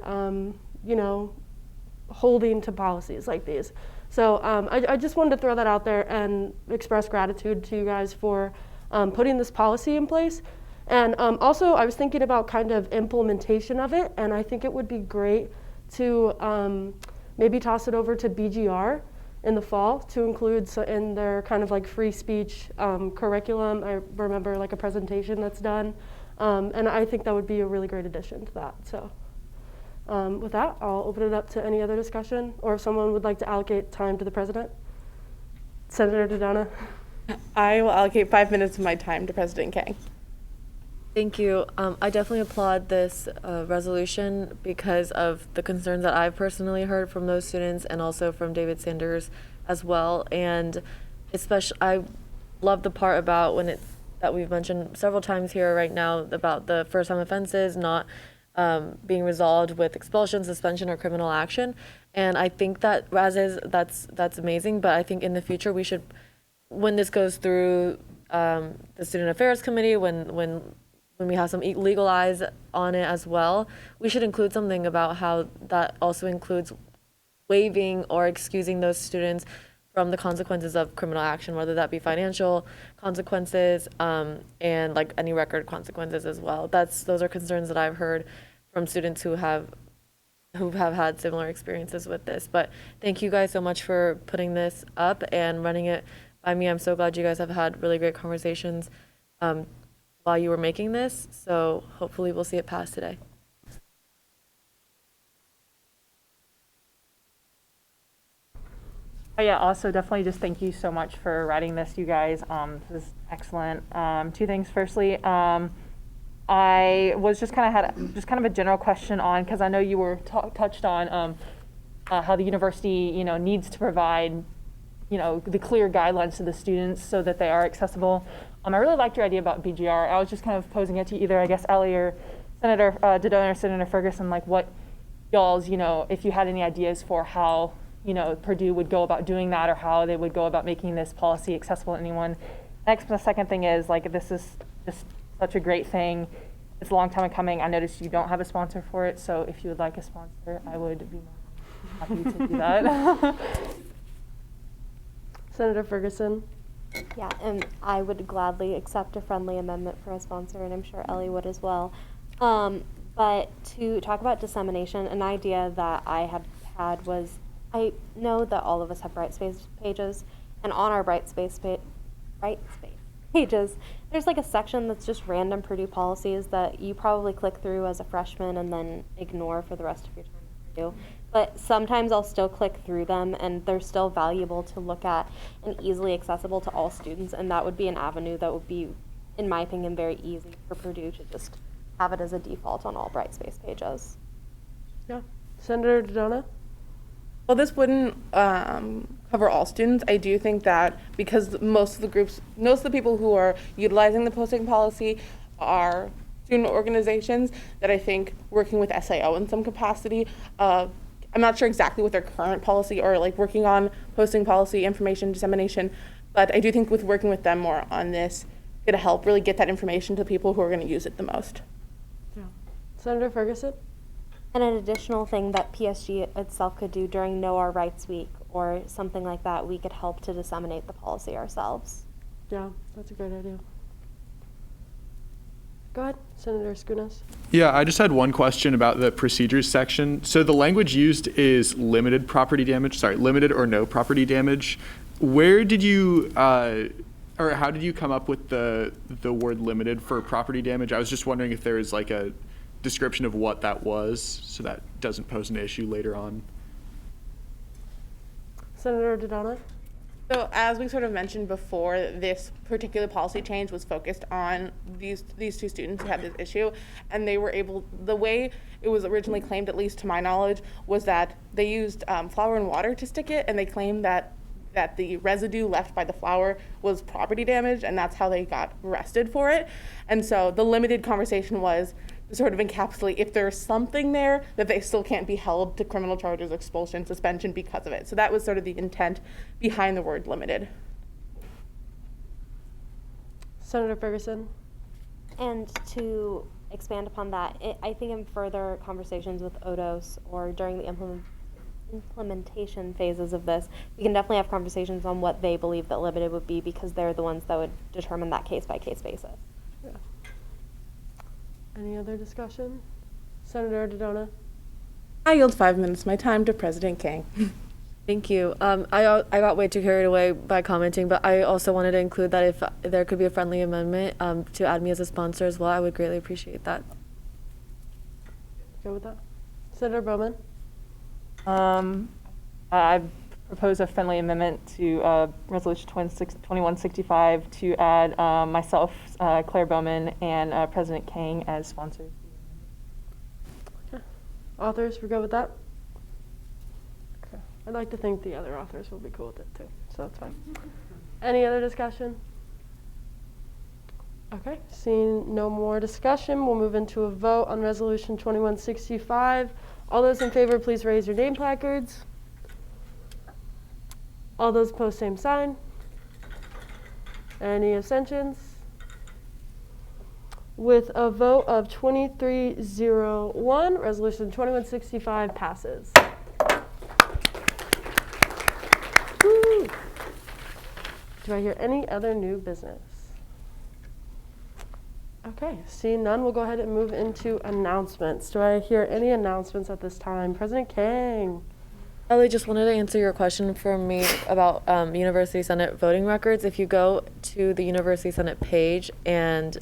holding to policies like these. So I just wanted to throw that out there and express gratitude to you guys for putting this policy in place. And also, I was thinking about kind of implementation of it, and I think it would be great to maybe toss it over to BGR in the fall to include in their kind of like free speech curriculum. I remember like a presentation that's done, and I think that would be a really great addition to that. So with that, I'll open it up to any other discussion, or if someone would like to allocate time to the president. Senator Dodona. I will allocate 5 minutes of my time to President Kang. Thank you. I definitely applaud this resolution because of the concerns that I've personally heard from those students and also from David Sanders as well. And especially, I love the part about that we've mentioned several times here right now about the first-time offenses not being resolved with expulsion, suspension, or criminal action. And I think that as is, that's amazing. But I think in the future we should, when this goes through the Student Affairs Committee, when we have some legal eyes on it as well, we should include something about how that also includes waiving or excusing those students from the consequences of criminal action, whether that be financial consequences and like any record consequences as well. Those are concerns that I've heard from students who have had similar experiences with this. But thank you guys so much for putting this up and running it by me. I'm so glad you guys have had really great conversations while you were making this. So hopefully we'll see it pass today. Oh yeah, also definitely just thank you so much for writing this, you guys. This is excellent. Two things. Firstly, I was just kind of a general question on, because I know you were touched on how the university, needs to provide, the clear guidelines to the students so that they are accessible. I really liked your idea about BGR. I was just kind of posing it to either, I guess, Ellie or Senator Dodona or Senator Ferguson, like what y'all's, if you had any ideas for how, Purdue would go about doing that or how they would go about making this policy accessible to anyone. Next, the second thing is, this is just such a great thing. It's a long time coming. I noticed you don't have a sponsor for it, so if you would like a sponsor, I would be happy to do that. Senator Ferguson. Yeah, and I would gladly accept a friendly amendment for a sponsor, and I'm sure Ellie would as well. But to talk about dissemination, an idea that I had was, I know that all of us have Brightspace pages, and on our Brightspace pages, there's like a section that's just random Purdue policies that you probably click through as a freshman and then ignore for the rest of your time at Purdue. But sometimes I'll still click through them, and they're still valuable to look at and easily accessible to all students, and that would be an avenue that would be, in my opinion, very easy for Purdue to just have it as a default on all Brightspace pages. Yeah. Senator Dodona? Well, this wouldn't cover all students. I do think that because most of the people who are utilizing the posting policy are student organizations, that I think working with SAO in some capacity, I'm not sure exactly what their current policy or working on posting policy, information dissemination, but I do think with working with them more on this, it'll help really get that information to people who are going to use it the most. Yeah. Senator Ferguson? And an additional thing that PSG itself could do during Know Our Rights Week or something like that, we could help to disseminate the policy ourselves. Yeah, that's a great idea. Go ahead, Senator Skunas. Yeah, I just had one question about the procedures section. So the language used is limited or no property damage. Where did you, or how did you come up with the word limited for property damage? I was just wondering if there is like a description of what that was so that doesn't pose an issue later on. Senator Dodona? So as we sort of mentioned before, this particular policy change was focused on these two students who had this issue, and they were able, the way it was originally claimed, at least to my knowledge, was that they used flour and water to stick it, and they claimed that the residue left by the flour was property damage, and that's how they got arrested for it. And so the limited conversation was to sort of encapsulate if there's something there that they still can't be held to criminal charges, expulsion, suspension because of it. So that was sort of the intent behind the word limited. Senator Ferguson? And to expand upon that, I think in further conversations with ODOS or during the implementation phases of this, we can definitely have conversations on what they believe that limited would be, because they're the ones that would determine that case-by-case basis. Yeah. Any other discussion? Senator Dodona? I yield 5 minutes of my time to President Kang. Thank you. I got way too carried away by commenting, but I also wanted to include that if there could be a friendly amendment to add me as a sponsor as well, I would greatly appreciate that. Go with that. Senator Bowman? I propose a friendly amendment to Resolution 2165 to add myself, Claire Bowman, and President Kang as sponsors. Authors, we're good with that? Okay. I'd like to think the other authors will be cool with it too, so that's fine. Any other discussion? Okay, seeing no more discussion, we'll move into a vote on Resolution 2165. All those in favor, please raise your name placards. All those opposed, same sign. Any abstentions? With a vote of 2301, Resolution 2165 passes. Woo. Do I hear any other new business? Okay, seeing none, we'll go ahead and move into announcements. Do I hear any announcements at this time? President Kang. Ellie, just wanted to answer your question from me about University Senate voting records. If you go to the University Senate page and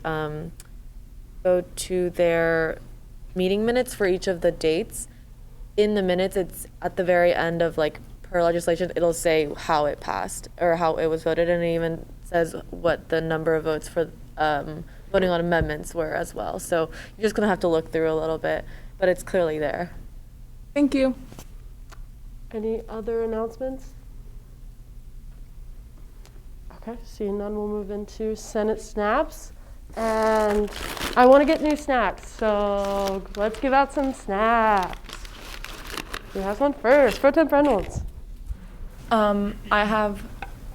go to their meeting minutes for each of the dates, in the minutes, it's at the very end of like per legislation, it'll say how it passed or how it was voted, and it even says what the number of votes for voting on amendments were as well. So you're just gonna have to look through a little bit, but it's clearly there. Thank you. Any other announcements? Okay, seeing none, we'll move into Senate snaps. And I want to get new snacks, so let's give out some snacks. Who has one first? Pro Temp Reynolds. I have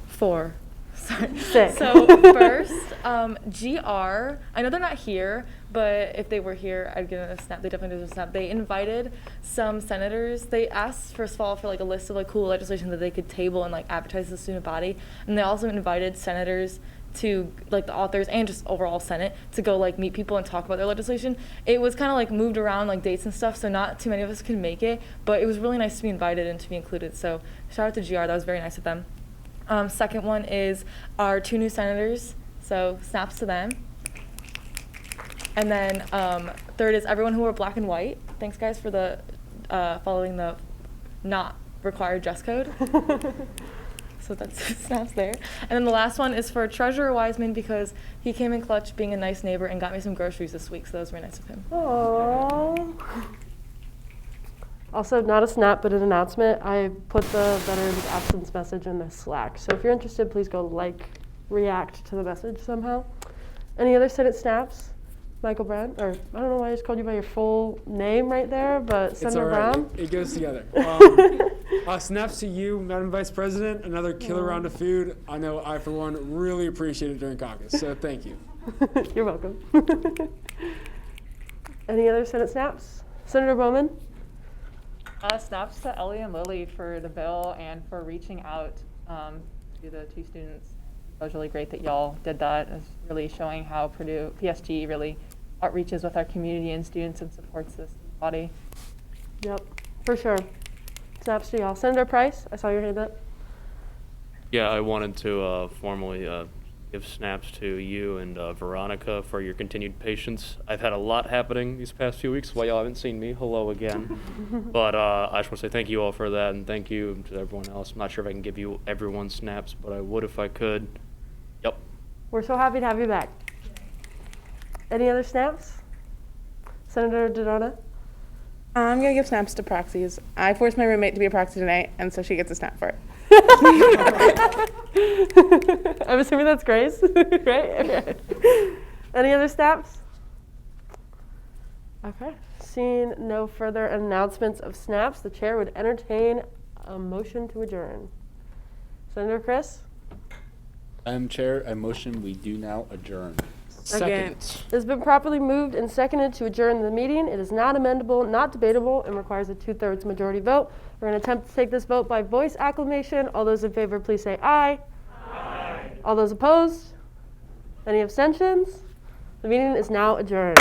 4. Sorry. Sick. So first, GR. I know they're not here, but if they were here, I'd give them a snap. They definitely deserve a snap. They invited some senators. They asked, first of all, for like a list of like cool legislation that they could table and like advertise to the student body. And they also invited senators to like the authors and just overall Senate to go like meet people and talk about their legislation. It was kind of like moved around like dates and stuff, so not too many of us could make it, but it was really nice to be invited and to be included. So shout out to GR, that was very nice of them. Second one is our 2 new senators, so snaps to them. And then third is everyone who wore black and white. Thanks guys for the following the not required dress code. So that's snaps there. And then the last one is for Treasurer Wiseman because he came in clutch being a nice neighbor and got me some groceries this week, so that was very nice of him. Aww. Also, not a snap, but an announcement. I put the veterans absence message in the Slack. So if you're interested, please go react to the message somehow. Any other Senate snaps? Michael Brown, or I don't know why I just called you by your full name right there, but Senator Brown. It goes together. Snaps to you, Madam Vice President. Another killer round of food. I know I, for one, really appreciate it during caucus, so thank you. You're welcome. Any other Senate snaps? Senator Bowman? Snaps to Ellie and Lily for the bill and for reaching out to the 2 students. It was really great that y'all did that. It's really showing how Purdue PSG really outreaches with our community and students and supports this body. Yep, for sure. Snaps to y'all. Senator Price, I saw your hand up. Yeah, I wanted to formally give snaps to you and Veronica for your continued patience. I've had a lot happening these past few weeks, while y'all haven't seen me. Hello again. But I just want to say thank you all for that, and thank you to everyone else. I'm not sure if I can give you everyone snaps, but I would if I could. Yep. We're so happy to have you back. Any other snaps? Senator Dodona? I'm going to give snaps to proxies. I forced my roommate to be a proxy tonight, and so she gets a snap for it. I'm assuming that's Grace, right? Okay. Any other snaps? Okay. Seeing no further announcements of snaps, the chair would entertain a motion to adjourn. Senator Chris? Madam Chair, I motion we do now adjourn. Second. It has been properly moved and seconded to adjourn the meeting. It is not amendable, not debatable, and requires a 2/3 majority vote. We're going to attempt to take this vote by voice acclamation. All those in favor, please say aye. Aye. All those opposed? Any abstentions? The meeting is now adjourned.